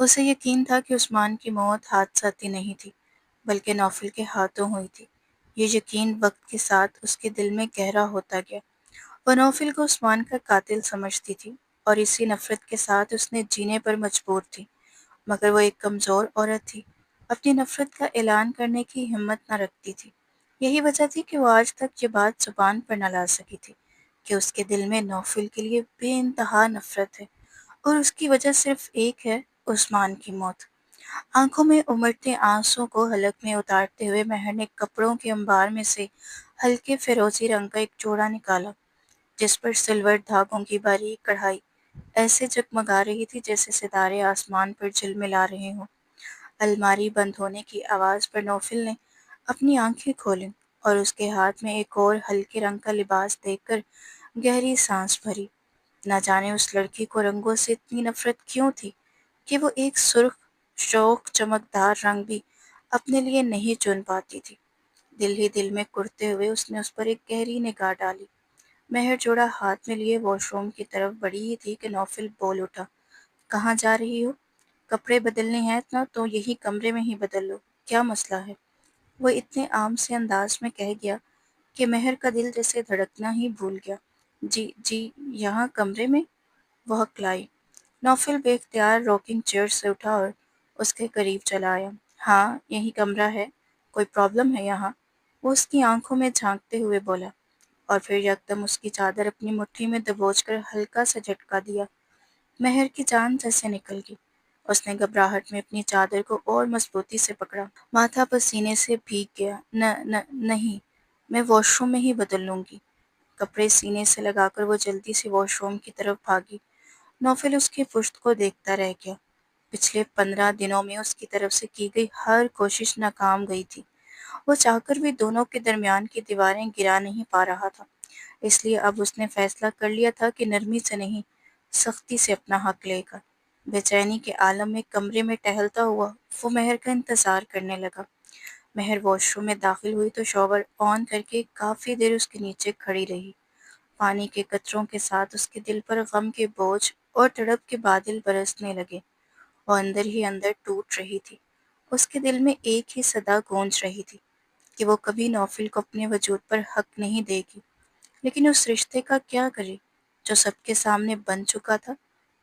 اسے یقین تھا کہ عثمان کی موت حادثاتی نہیں تھی بلکہ نوفل کے ہاتھوں ہوئی تھی۔ یہ یقین وقت کے ساتھ اس کے دل میں گہرا ہوتا گیا۔ وہ نوفل کو عثمان کا قاتل سمجھتی تھی اور اسی نفرت کے ساتھ اس نے جینے پر مجبور تھی، مگر وہ ایک کمزور عورت تھی، اپنی نفرت کا اعلان کرنے کی ہمت نہ رکھتی تھی۔ یہی وجہ تھی کہ وہ آج تک یہ بات زبان پر نہ لا سکی تھی کہ اس کے دل میں نوفل کے لیے بے انتہا نفرت ہے، اور اس کی وجہ صرف ایک ہے: عثمان کی موت۔ آنکھوں میں امڑتے آنسوں کو حلق میں اتارتے ہوئے مہر نے کپڑوں کے انبار میں سے ہلکے فیروزی رنگ کا ایک جوڑا نکالا، جس پر سلور دھاگوں کی باریک کڑھائی ایسے جگمگا رہی تھی جیسے ستارے آسمان پر جھلملا رہے ہوں۔ الماری بند ہونے کی آواز پر نوفل نے اپنی آنکھیں کھولیں اور اس کے ہاتھ میں ایک اور ہلکے رنگ کا لباس دیکھ کر گہری سانس بھری۔ نہ جانے اس لڑکی کو رنگوں سے اتنی نفرت کیوں تھی کہ وہ ایک سرخ شوخ چمکدار رنگ بھی اپنے لیے نہیں چن پاتی تھی۔ دل ہی دل میں کرتے ہوئے اس نے اس پر ایک گہری نگاہ ڈالی۔ مہر جوڑا ہاتھ میں لیے واش روم کی طرف بڑھی ہی تھی کہ نوفل بول اٹھا: کہاں جا رہی ہو؟ کپڑے بدلنے ہیں نا تو یہی کمرے میں ہی بدل لو، کیا مسئلہ ہے؟ وہ اتنے عام سے انداز میں کہہ گیا کہ مہر کا دل جیسے دھڑکنا ہی بھول گیا۔ جی جی، یہاں کمرے میں؟ وہ ہکلائی۔ نوفل بے اختیار راکنگ چیئر سے اٹھا اور اس کے قریب چلا آیا۔ ہاں، یہی کمرہ ہے، کوئی پرابلم ہے یہاں؟ وہ اس کی آنکھوں میں جھانکتے ہوئے بولا، اور پھر یکدم اس کی چادر اپنی مٹھی میں دبوچ کر ہلکا سا جھٹکا دیا۔ مہر کی جان جیسے نکل گئی۔ اس نے گھبراہٹ میں اپنی چادر کو اور مضبوطی سے پکڑا۔ ماتھا پسینے سے بھیگ گیا۔ نہیں، میں واش روم میں ہی بدل لوں گی۔ کپڑے سینے سے لگا کر وہ جلدی سے واش روم کی طرف بھاگی۔ نوفل اس کی پشت کو دیکھتا رہ گیا۔ پچھلے 15 دنوں میں اس کی طرف سے کی گئی ہر کوشش ناکام گئی تھی۔ وہ چاہ کر بھی دونوں کے درمیان کی دیواریں گرا نہیں پا رہا تھا، اس لیے اب اس نے فیصلہ کر لیا تھا کہ نرمی سے نہیں، سختی سے اپنا حق لے گا۔ بے چینی کے عالم میں کمرے میں ٹہلتا ہوا وہ مہر کا انتظار کرنے لگا۔ مہر واش روم میں داخل ہوئی تو شاور آن کر کے کافی دیر اس کے نیچے کھڑی رہی۔ پانی کے قطروں کے ساتھ اس کے دل پر غم کے بوجھ اور تڑپ کے بادل برسنے لگے۔ وہ اندر ہی اندر ٹوٹ رہی تھی۔ اس کے دل میں ایک ہی صدا گونج رہی تھی کہ وہ کبھی نوفل کو اپنے وجود پر حق نہیں دے گی، لیکن اس رشتے کا کیا کرے جو سب کے سامنے بن چکا تھا۔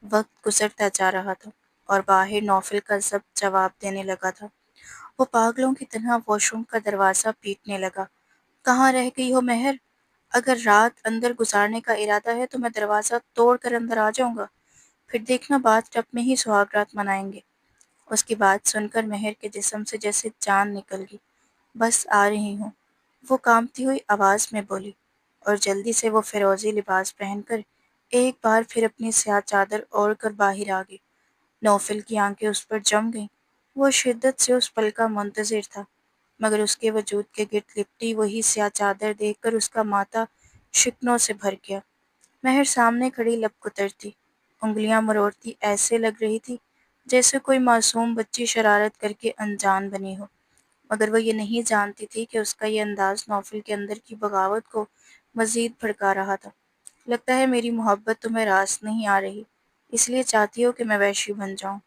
وقت گزرتا جا رہا تھا اور باہر نوفل کا ضبط جواب دینے لگا تھا۔ وہ پاگلوں کی طرح واش روم کا دروازہ پیٹنے لگا۔ کہاں رہ گئی ہو مہر؟ اگر رات اندر گزارنے کا ارادہ ہے تو میں دروازہ توڑ کر اندر آ جاؤں گا، پھر دیکھنا باتھ ٹب میں ہی سہاگ رات منائیں گے۔ اس کی بات سن کر مہر کے جسم سے جیسے جان نکل گئی۔ بس آ رہی ہوں، وہ کانپتی ہوئی آواز میں بولی، اور جلدی سے وہ فیروزی لباس پہن کر ایک بار پھر اپنی سیاہ چادر اوڑھ کر باہر آ گئی۔ نوفل کی آنکھیں اس پر جم گئیں۔ وہ شدت سے اس پل کا منتظر تھا، مگر اس کے وجود کے گرد لپٹی وہی سیاہ چادر دیکھ کر اس کا ماتھا شکنوں سے بھر گیا۔ مہر سامنے کھڑی لب کترتی، انگلیاں مروڑتی ایسے لگ رہی تھی جیسے کوئی معصوم بچی شرارت کر کے انجان بنی ہو، مگر وہ یہ نہیں جانتی تھی کہ اس کا یہ انداز نوفل کے اندر کی بغاوت کو مزید بھڑکا رہا تھا۔ لگتا ہے میری محبت تمہیں راس نہیں آ رہی، اس لیے چاہتی ہو کہ میں وحشی بن جاؤں۔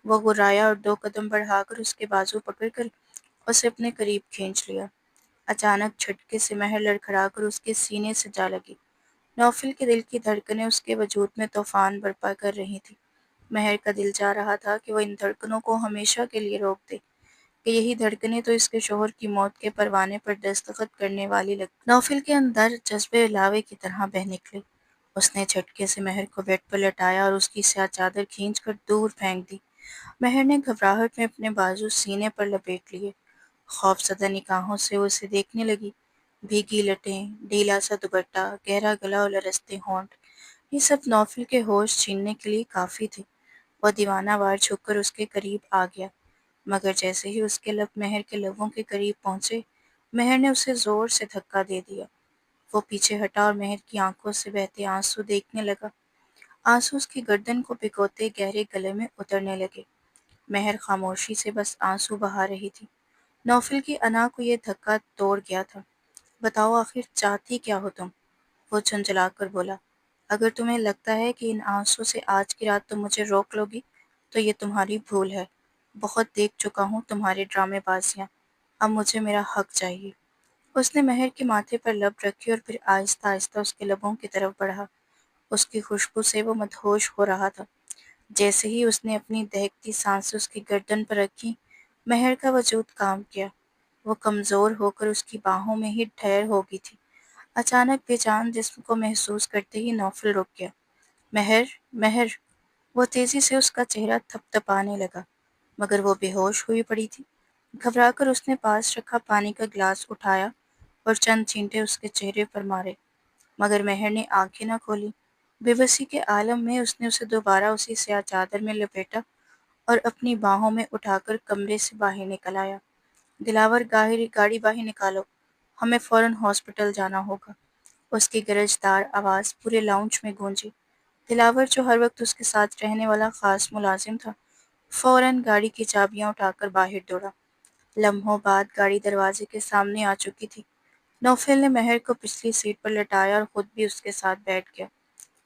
وہ گرایا اور 2 قدم بڑھا کر اس کے بازو پکڑ کر اسے اپنے قریب کھینچ لیا۔ اچانک جھٹکے سے مہر لڑکھڑا کر اس کے سینے سے جا لگی۔ نوفل کے دل کی دھڑکنیں اس کے وجود میں طوفان برپا کر رہی تھیں۔ مہر کا دل چاہ رہا تھا کہ وہ ان دھڑکنوں کو ہمیشہ کے لیے روک دے، کہ یہی دھڑکنیں تو اس کے شوہر کی موت کے پروانے پر دستخط کرنے والی لگ۔ نوفل کے اندر جذبے لاوے کی طرح بہہ نکلے۔ اس نے جھٹکے سے مہر کو بیڈ پر لٹایا اور اس کی سیاہ چادر کھینچ کر دور پھینک دی۔ مہر نے گھبراہٹ میں اپنے بازو سینے پر لپیٹ لیے۔ خوف زدہ نگاہوں سے وہ اسے دیکھنے لگی۔ بھیگی لٹیں، ڈھیلا سا دوپٹہ، گہرا گلا اور لرزتے ہونٹ، یہ سب نوفل کے ہوش چھیننے کے لیے کافی تھے۔ وہ دیوانہ وار جھک کر اس کے قریب آ گیا، مگر جیسے ہی اس کے لب مہر کے لبوں کے قریب پہنچے، مہر نے اسے زور سے دھکا دے دیا۔ وہ پیچھے ہٹا اور مہر کی آنکھوں سے بہتے آنسو دیکھنے لگا۔ آنسو اس کی گردن کو بھگوتے گہرے گلے میں اترنے لگے۔ مہر خاموشی سے بس آنسو بہا رہی تھی۔ نوفل کی انا کو یہ دھکا توڑ گیا تھا۔ بتاؤ آخر چاہتی کیا ہو تم؟ وہ جھنجھلا کر بولا۔ اگر تمہیں لگتا ہے کہ ان آنسو سے آج کی رات تم مجھے روک لو گی تو یہ تمہاری بھول ہے۔ بہت دیکھ چکا ہوں تمہارے ڈرامے بازیاں، اب مجھے میرا حق چاہیے۔ اس نے مہر کے ماتھے پر لب رکھی اور پھر آہستہ آہستہ اس کے لبوں کی طرف بڑھا۔ اس کی خوشبو سے وہ مدہوش ہو رہا تھا۔ جیسے ہی اس نے اپنی دہکتی سانسیں اس کی گردن پر رکھی، مہر کا وجود کام کیا۔ وہ کمزور ہو کر اس کی باہوں میں ہی ٹھہر ہو گئی تھی۔ اچانک بے جان جسم کو محسوس کرتے ہی نوفل رک گیا۔ مہر، مہر! وہ تیزی سے اس کا چہرہ تھپ تھپانے لگا، مگر وہ بے ہوش ہوئی پڑی تھی۔ گھبرا کر اس نے پاس رکھا پانی کا گلاس اٹھایا اور چند چھینٹے اس کے چہرے پر مارے، مگر مہر نے آنکھیں نہ کھولی۔ بے بسی کے عالم میں اس نے اسے دوبارہ اسی سیاہ چادر میں لپیٹا اور اپنی باہوں میں اٹھا کر کمرے سے باہر نکل آیا۔ دلاور، گاڑی باہر نکالو، ہمیں فوراً ہاسپٹل جانا ہوگا۔ اس کی گرجدار آواز پورے لاؤنج میں گونجی۔ دلاور، جو ہر وقت اس کے ساتھ رہنے والا خاص ملازم تھا، فوراً گاڑی کی چابیاں اٹھا کر باہر دوڑا۔ لمحوں بعد گاڑی دروازے کے سامنے آ چکی تھی۔ نوفل نے مہر کو پچھلی سیٹ پر لٹایا اور خود بھی اس کے ساتھ بیٹھ گیا۔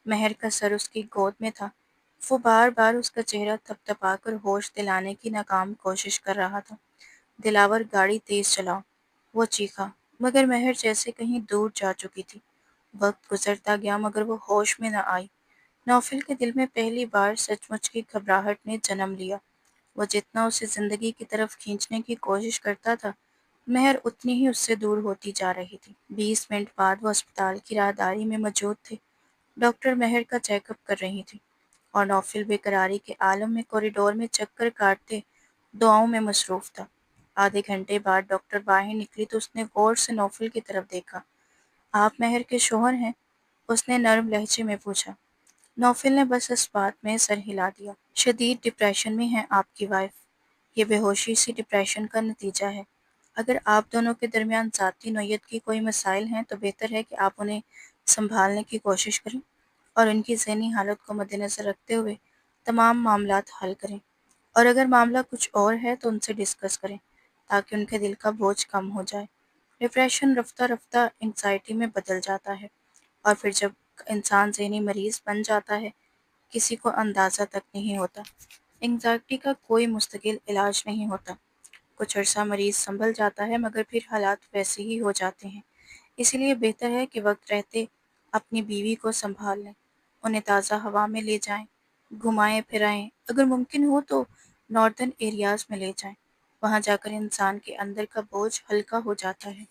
مہر کا سر اس کی گود میں تھا۔ وہ بار بار اس کا چہرہ تھپ تھپا کر ہوش دلانے کی ناکام کوشش کر رہا تھا۔ دلاور، گاڑی تیز چلاؤ، وہ چیخا، مگر مہر جیسے کہیں دور جا چکی تھی۔ وقت گزرتا گیا مگر وہ ہوش میں نہ آئی۔ نوفل کے دل میں پہلی بار سچ مچ کی گھبراہٹ نے جنم لیا۔ وہ جتنا اسے زندگی کی طرف کھینچنے کی کوشش کرتا تھا، مہر اتنی ہی اس سے دور ہوتی جا رہی تھی۔ 20 منٹ بعد وہ اسپتال کی راہداری میں موجود تھے۔ ڈاکٹر مہر کا چیک اپ کر رہی تھی اور نوفل بے قراری کے عالم میں کوریڈور میں چکر کاٹتے دعاؤں میں مصروف تھا۔ آدھے گھنٹے بعد ڈاکٹر باہر نکلی تو اس نے غور سے نوفل کی طرف دیکھا۔ آپ مہر کے شوہر ہیں؟ اس نے نرم لہجے میں پوچھا۔ نوفل نے بس اس بات میں سر ہلا دیا۔ شدید ڈپریشن میں ہے آپ کی وائف۔ یہ بے ہوشی سی ڈپریشن کا نتیجہ ہے۔ اگر آپ دونوں کے درمیان ذاتی نوعیت کی کوئی مسائل ہیں تو بہتر ہے کہ آپ انہیں سنبھالنے کی کوشش کریں اور ان کی ذہنی حالت کو مد نظر رکھتے ہوئے تمام معاملات حل کریں، اور اگر معاملہ کچھ اور ہے تو ان سے ڈسکس کریں تاکہ ان کے دل کا بوجھ کم ہو جائے۔ ڈپریشن رفتہ رفتہ انگزائٹی میں بدل جاتا ہے، اور پھر جب انسان ذہنی مریض بن جاتا ہے، کسی کو اندازہ تک نہیں ہوتا۔ انگزائٹی کا کوئی مستقل علاج نہیں ہوتا۔ کچھ عرصہ مریض سنبھل جاتا ہے مگر پھر حالات ویسے ہی ہو جاتے ہیں۔ اسی لیے بہتر ہے کہ وقت رہتے اپنی بیوی کو سنبھال لیں، انہیں تازہ ہوا میں لے جائیں، گھمائیں پھرائیں، اگر ممکن ہو تو ناردرن ایریاز میں لے جائیں۔ وہاں جا کر انسان کے اندر کا بوجھ ہلکا ہو جاتا ہے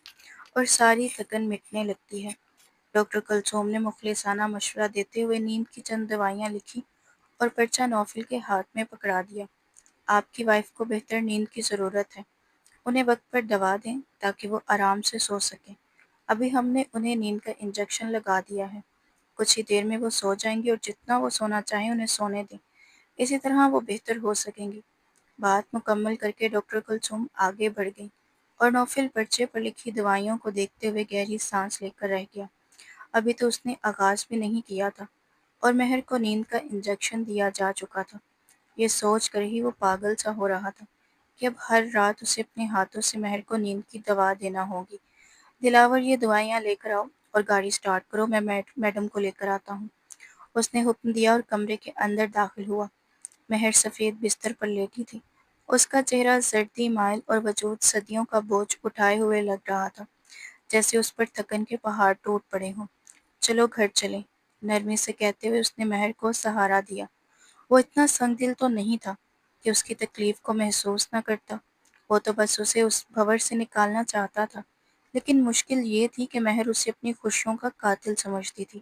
اور ساری تھکن مٹنے لگتی ہے۔ ڈاکٹر کلثوم نے مخلصانہ مشورہ دیتے ہوئے نیند کی چند دوائیاں لکھی اور پرچہ نوفل کے ہاتھ میں پکڑا دیا۔ آپ کی وائف کو بہتر نیند کی ضرورت ہے، انہیں وقت پر دوا دیں تاکہ وہ آرام سے سو سکیں۔ ابھی ہم نے انہیں نیند کا انجیکشن لگا دیا ہے، کچھ ہی دیر میں وہ سو جائیں گی اور جتنا وہ سونا چاہیں انہیں سونے دیں، اسی طرح وہ بہتر ہو سکیں گی۔ بات مکمل کر کے ڈاکٹر کلثوم آگے بڑھ گئی اور نوفل پرچے پر لکھی دوائیوں کو دیکھتے ہوئے گہری سانس لے کر رہ گیا۔ ابھی تو اس نے آغاز بھی نہیں کیا تھا اور مہر کو نیند کا انجیکشن دیا جا چکا تھا۔ یہ سوچ کر ہی وہ پاگل سا ہو رہا تھا کہ اب ہر رات اسے اپنے ہاتھوں سے مہر کو نیند کی دوا دینا ہوگی۔ دلاور، یہ دوائیاں لے کر آؤ اور گاڑی سٹارٹ کرو، میں میڈم کو لے کر آتا ہوں۔ اس نے حکم دیا اور کمرے کے اندر داخل ہوا۔ مہر سفید بستر پر لیٹی تھی۔ اس کا چہرہ زردی مائل اور وجود صدیوں کا بوجھ اٹھائے ہوئے لگ رہا تھا، جیسے اس پر تھکن کے پہاڑ ٹوٹ پڑے ہوں۔ چلو گھر چلیں، نرمی سے کہتے ہوئے اس نے مہر کو سہارا دیا۔ وہ اتنا سنگ دل تو نہیں تھا کہ اس کی تکلیف کو محسوس نہ کرتا، وہ تو بس اسے اس بھنور سے نکالنا چاہتا تھا، لیکن مشکل یہ تھی کہ مہر اسے اپنی خوشیوں کا قاتل سمجھتی تھی۔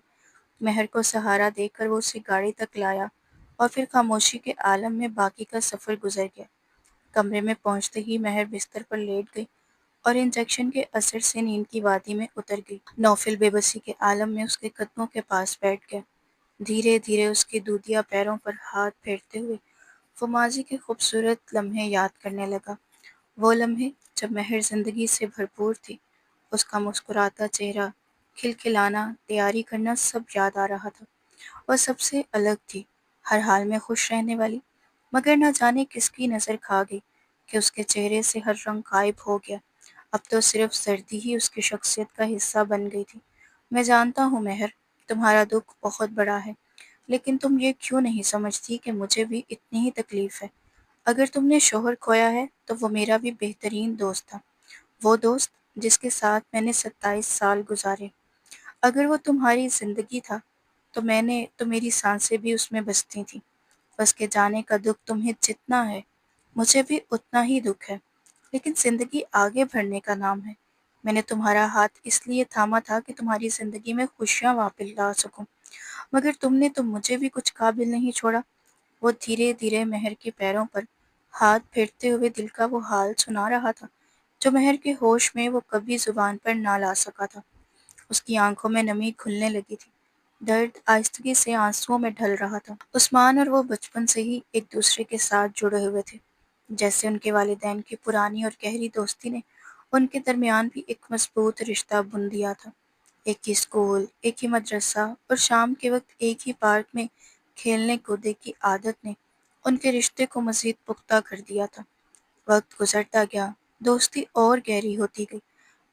مہر کو سہارا دے کر وہ اسے گاڑی تک لایا اور پھر خاموشی کے عالم میں باقی کا سفر گزر گیا۔ کمرے میں پہنچتے ہی مہر بستر پر لیٹ گئی اور انجیکشن کے اثر سے نیند کی وادی میں اتر گئی۔ نوفل بے بسی کے عالم میں اس کے قدموں کے پاس بیٹھ گیا، دھیرے دھیرے اس کے دودیا پیروں پر ہاتھ پھیرتے ہوئے وہ ماضی کے خوبصورت لمحے یاد کرنے لگا۔ وہ لمحے جب مہر زندگی سے بھرپور تھی، اس کا مسکراتا چہرہ، کھلکھلانا، تیاری کرنا سب یاد آ رہا تھا۔ وہ سب سے الگ تھی، ہر حال میں خوش رہنے والی، مگر نہ جانے کس کی نظر کھا گئی کہ اس کے چہرے سے ہر رنگ غائب ہو گیا۔ اب تو صرف سردی ہی اس کی شخصیت کا حصہ بن گئی تھی۔ میں جانتا ہوں مہر، تمہارا دکھ بہت بڑا ہے، لیکن تم یہ کیوں نہیں سمجھتی کہ مجھے بھی اتنی ہی تکلیف ہے؟ اگر تم نے شوہر کھویا ہے تو وہ میرا بھی بہترین دوست تھا، وہ دوست جس کے ساتھ میں نے 27 سال گزارے۔ اگر وہ تمہاری زندگی تھا تو میری سانسیں بھی اس میں بستی تھیں۔ اس کے جانے کا دکھ تمہیں جتنا ہے مجھے بھی اتنا ہی دکھ ہے، لیکن زندگی آگے بڑھنے کا نام ہے۔ میں نے تمہارا ہاتھ اس لیے تھاما تھا کہ تمہاری زندگی میں خوشیاں واپس لا سکوں، مگر تم نے تو مجھے بھی کچھ قابل نہیں چھوڑا۔ وہ دھیرے دھیرے مہر کے پیروں پر ہاتھ پھیرتے ہوئے دل کا وہ حال سنا رہا تھا جو مہر کے ہوش میں وہ کبھی زبان پر نہ لا سکا تھا۔ اس کی آنکھوں میں نمی کھلنے لگی تھی، درد آہستگی سے آنسوؤں میں ڈھل رہا تھا۔ عثمان اور وہ بچپن سے ہی ایک دوسرے کے ساتھ جڑے ہوئے تھے، جیسے ان کے والدین کی پرانی اور گہری دوستی نے ان کے درمیان بھی ایک مضبوط رشتہ بن دیا تھا۔ ایک ہی اسکول، ایک ہی مدرسہ اور شام کے وقت ایک ہی پارک میں کھیلنے کودنے کی عادت نے ان کے رشتے کو مزید پختہ کر دیا تھا۔ وقت گزرتا گیا، دوستی اور گہری ہوتی گئی،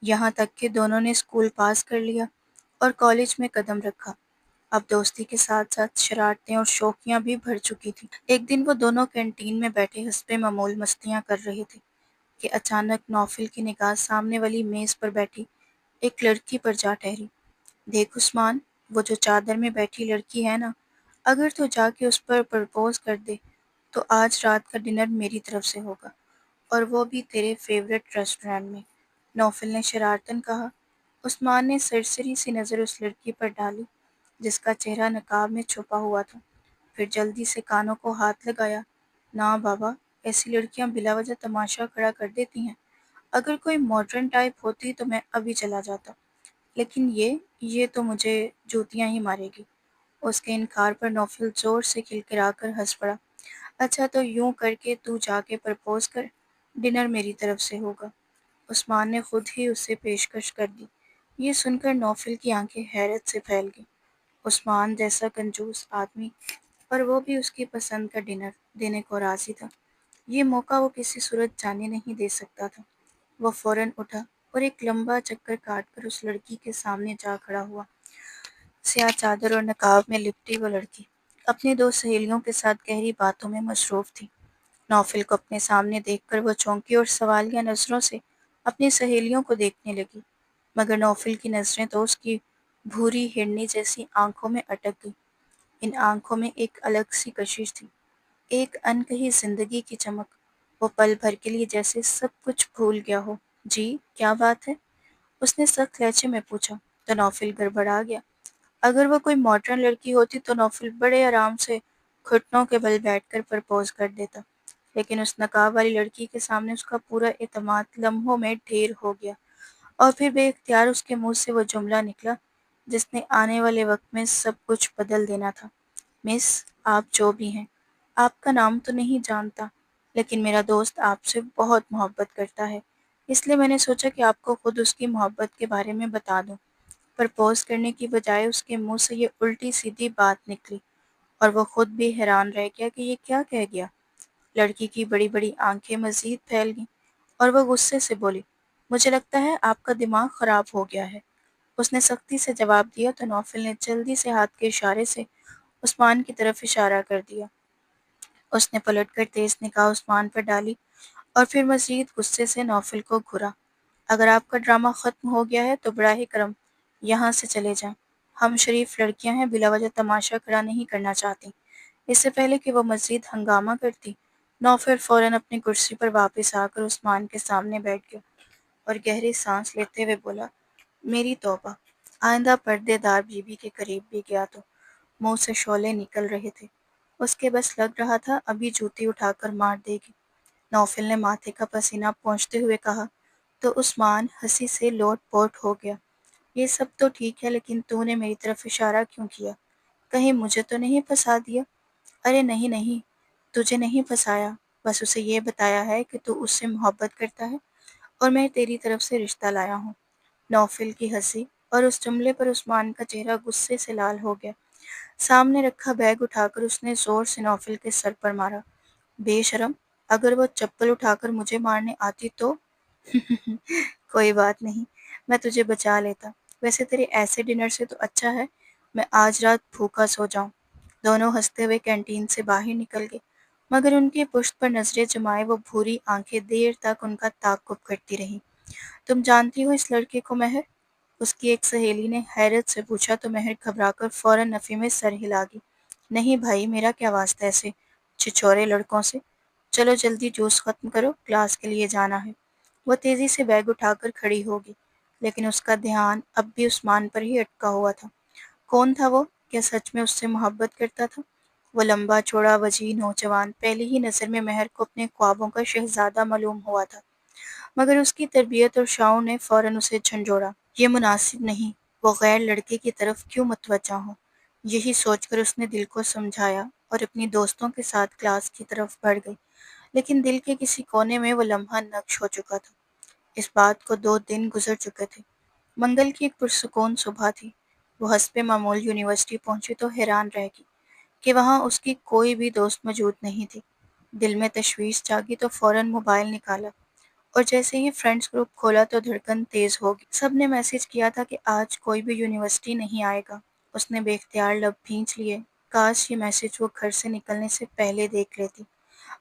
یہاں تک کہ دونوں نے اسکول پاس کر لیا اور کالج میں قدم رکھا۔ اب دوستی کے ساتھ ساتھ شرارتیں اور شوخیاں بھی بڑھ چکی تھیں۔ ایک دن وہ دونوں کینٹین میں بیٹھے حسب معمول مستیاں کر رہے تھے کہ اچانک نوفل کی نگاہ سامنے والی میز پر بیٹھی ایک لڑکی پر جا ٹھہری۔ دیکھ عثمان، وہ جو چادر میں بیٹھی لڑکی ہے نا، اگر تو جا کے اس پر پرپوز کر دے تو آج رات کا ڈنر میری طرف سے ہوگا، اور وہ بھی تیرے فیورٹ ریسٹورینٹ میں، نوفل نے شرارتاً کہا۔ عثمان نے سرسری سی نظر اس لڑکی پر ڈالی جس کا چہرہ نقاب میں چھپا ہوا تھا، پھر جلدی سے کانوں کو ہاتھ لگایا۔ نہ بابا، ایسی لڑکیاں بلا وجہ تماشا کھڑا کر دیتی ہیں۔ اگر کوئی ماڈرن ٹائپ ہوتی تو میں ابھی چلا جاتا، لیکن یہ تو مجھے جوتیاں ہی مارے گی۔ اس کے انکار پر نوفل زور سے کھلکھلا کر ہنس پڑا۔ اچھا تو یوں کر کے تو جا کے پرپوز کر، ڈنر میری طرف سے ہوگا۔ عثمان نے خود ہی اسے پیشکش کر دی۔ یہ سن کر نوفل کی آنکھیں حیرت سے پھیل گئیں۔ عثمان جیسا کنجوس آدمی، اور وہ بھی اس کی پسند کا ڈنر دینے کو راضی تھا۔ یہ موقع وہ کسی صورت جانے نہیں دے سکتا تھا۔ وہ فوراً اٹھا اور ایک لمبا چکر کاٹ کر اس لڑکی کے سامنے جا کھڑا ہوا۔ سیاہ چادر اور نقاب میں لپٹی وہ لڑکی اپنی دو سہیلیوں کے ساتھ گہری باتوں میں مصروف تھی۔ نوفل کو اپنے سامنے دیکھ کر وہ چونکی اور سوالیہ نظروں سے اپنی سہیلیوں کو دیکھنے لگی، مگر نوفل کی نظریں تو اس کی بھوری ہرنی جیسی آنکھوں میں اٹک گئی۔ ان آنکھوں میں ایک الگ سی کشش تھی، ایک انکہی زندگی کی چمک۔ وہ پل بھر کے لیے جیسے سب کچھ بھول گیا ہو۔ جی کیا بات ہے؟ اس نے سخت لہجے میں پوچھا تو نوفل گڑبڑا گیا۔ اگر وہ کوئی ماڈرن لڑکی ہوتی تو نوفل بڑے آرام سے گھٹنوں کے بل بیٹھ کر پرپوز کر دیتا، لیکن اس نقاب والی لڑکی کے سامنے اس کا پورا اعتماد لمحوں میں ڈھیر ہو گیا، اور پھر بے اختیار اس کے منہ سے وہ جملہ نکلا جس نے آنے والے وقت میں سب کچھ بدل دینا تھا۔ مس، آپ جو بھی ہیں، آپ کا نام تو نہیں جانتا، لیکن میرا دوست آپ سے بہت محبت کرتا ہے، اس لیے میں نے سوچا کہ آپ کو خود اس کی محبت کے بارے میں بتا دوں۔ پرپوز کرنے کی بجائے اس کے منہ سے یہ الٹی سیدھی بات نکلی، اور وہ خود بھی حیران رہ گیا کہ یہ کیا کہہ گیا۔ لڑکی کی بڑی بڑی آنکھیں مزید پھیل گئیں اور وہ غصے سے بولی، مجھے لگتا ہے آپ کا دماغ خراب ہو گیا ہے۔ اس نے سختی سے جواب دیا تو نوفل نے جلدی سے ہاتھ کے اشارے سے عثمان کی طرف اشارہ کر دیا۔ اس نے پلٹ کر تیز نگاہ عثمان پر ڈالی اور پھر مزید غصے سے نوفل کو گھورا۔ اگر آپ کا ڈرامہ ختم ہو گیا ہے تو براہ کرم یہاں سے چلے جائیں۔ ہم شریف لڑکیاں ہیں، بلا وجہ تماشا کھڑا نہیں کرنا چاہتی۔ اس سے پہلے کہ وہ مزید ہنگامہ کرتی، نوفل فوراً اپنی کرسی پر واپس آ کر عثمان کے سامنے بیٹھ گیا اور گہری سانس لیتے ہوئے بولا، میری توبہ، آئندہ پردے دار بیوی کے قریب بھی گیا تو منہ سے شعلے نکل رہے تھے۔ اس کے بس لگ رہا تھا ابھی جوتی اٹھا کر مار دے گی۔ نوفل نے ماتھے کا پسینہ پونچھتے ہوئے کہا تو عثمان ہنسی سے لوٹ پوٹ ہو گیا۔ یہ سب تو ٹھیک ہے، لیکن تو نے میری طرف اشارہ کیوں کیا؟ کہیں مجھے تو نہیں پھنسا دیا؟ ارے نہیں نہیں، تجھے نہیں پھنسایا، بس اسے یہ بتایا ہے کہ تو اس سے محبت کرتا ہے اور میں تیری طرف سے رشتہ لایا ہوں۔ نوفل کی ہنسی اور اس جملے پر عثمان کا چہرہ غصے سے لال ہو گیا۔ سامنے رکھا بیگ اٹھا کر اس نے زور سے نوفل کے سر پر مارا۔ بے شرم، اگر وہ چپل اٹھا کر مجھے مارنے آتی تو کوئی بات نہیں، میں تجھے بچا لیتا۔ ویسے تیرے ایسے ڈنر سے تو اچھا ہے میں آج رات بھوکا سو جاؤں۔ دونوں ہنستے ہوئے کینٹین سے باہر نکل گئے، مگر ان کی پشت پر نظریں جمائے وہ بھوری آنکھیں دیر تک ان کا تعاقب کرتی رہیں۔ تم جانتی ہو اس لڑکے کو مہر؟ اس کی ایک سہیلی نے حیرت سے پوچھا تو مہر گھبرا کر فوراً نفی میں سر ہلا دی۔ نہیں بھائی، میرا کیا واسطہ ایسے چھچورے لڑکوں سے؟ چلو جلدی جوس ختم کرو، کلاس کے لیے جانا ہے۔ وہ تیزی سے بیگ اٹھا کر کھڑی ہوگی، لیکن اس کا دھیان اب بھی عثمان پر ہی اٹکا ہوا تھا۔ کون تھا وہ؟ کیا سچ میں اس سے محبت کرتا تھا؟ وہ لمبا چوڑا وجیح نوجوان پہلی ہی نظر میں مہر کو اپنے خوابوں کا شہزادہ معلوم ہوا تھا، مگر اس کی تربیت اور شعور نے فوراً اسے جھنجھوڑا۔ یہ مناسب نہیں، وہ غیر لڑکے کی طرف کیوں متوجہ ہوں؟ یہی سوچ کر اس نے دل کو سمجھایا اور اپنی دوستوں کے ساتھ کلاس کی طرف بڑھ گئی، لیکن دل کے کسی کونے میں وہ لمحہ نقش ہو چکا تھا۔ اس بات کو 2 دن گزر چکے تھے۔ منگل کی ایک پرسکون صبح تھی۔ وہ حسب معمول یونیورسٹی پہنچی تو حیران رہ گئی کہ وہاں اس کی کوئی بھی دوست موجود نہیں تھی۔ دل میں تشویش جاگی تو فوراً موبائل نکالا اور جیسے ہی فرینڈز گروپ کھولا تو دھڑکن تیز ہو گئی۔ سب نے میسج کیا تھا کہ آج کوئی بھی یونیورسٹی نہیں آئے گا۔ اس نے بے اختیار لب بھینچ لیے۔ کاش یہ میسج وہ گھر سے نکلنے سے پہلے دیکھ لیتی۔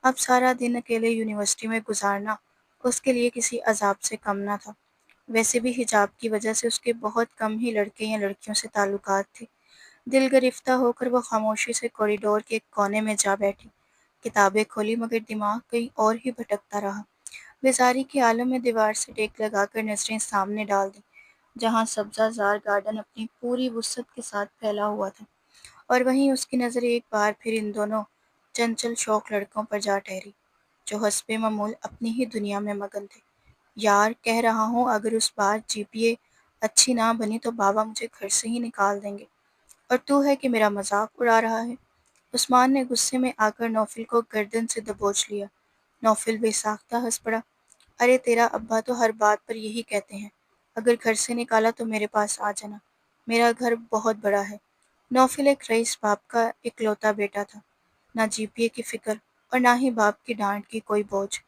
اب سارا دن اکیلے یونیورسٹی میں گزارنا اس کے لیے کسی عذاب سے کم نہ تھا۔ ویسے بھی حجاب کی وجہ سے اس کے بہت کم ہی لڑکے یا لڑکیوں سے تعلقات تھے۔ دل گرفتہ ہو کر وہ خاموشی سے کوریڈور کے ایک کونے میں جا بیٹھی۔ کتابیں کھولی مگر دماغ کہیں اور ہی بھٹکتا رہا۔ بیزاری کے عالم میں دیوار سے ٹیک لگا کر نظریں سامنے ڈال دیں، جہاں سبزہ زار گارڈن اپنی پوری وسعت کے ساتھ پھیلا ہوا تھا، اور وہیں اس کی نظر ایک بار پھر ان دونوں چنچل شوخ لڑکوں پر جا ٹھہری، جو حسب معمول اپنی ہی دنیا میں مگن تھے۔ یار، کہہ رہا ہوں اگر اس بار جی پی اے اچھی نہ بنی تو بابا مجھے گھر سے ہی نکال دیں گے، اور تو ہے کہ میرا مذاق اڑا رہا ہے۔ عثمان نے غصے میں آ کر نوفل کو گردن سے دبوچ لیا۔ نوفل بے ساختہ ہنس پڑا۔ ارے تیرا ابا تو ہر بات پر یہی کہتے ہیں، اگر گھر سے نکالا تو میرے پاس آ جانا، میرا گھر بہت بڑا ہے۔ نوفل ایک رئیس باپ کا اکلوتا بیٹا تھا، نہ جی پی اے کی فکر اور نہ ہی باپ کی ڈانٹ کی کوئی بوجھ،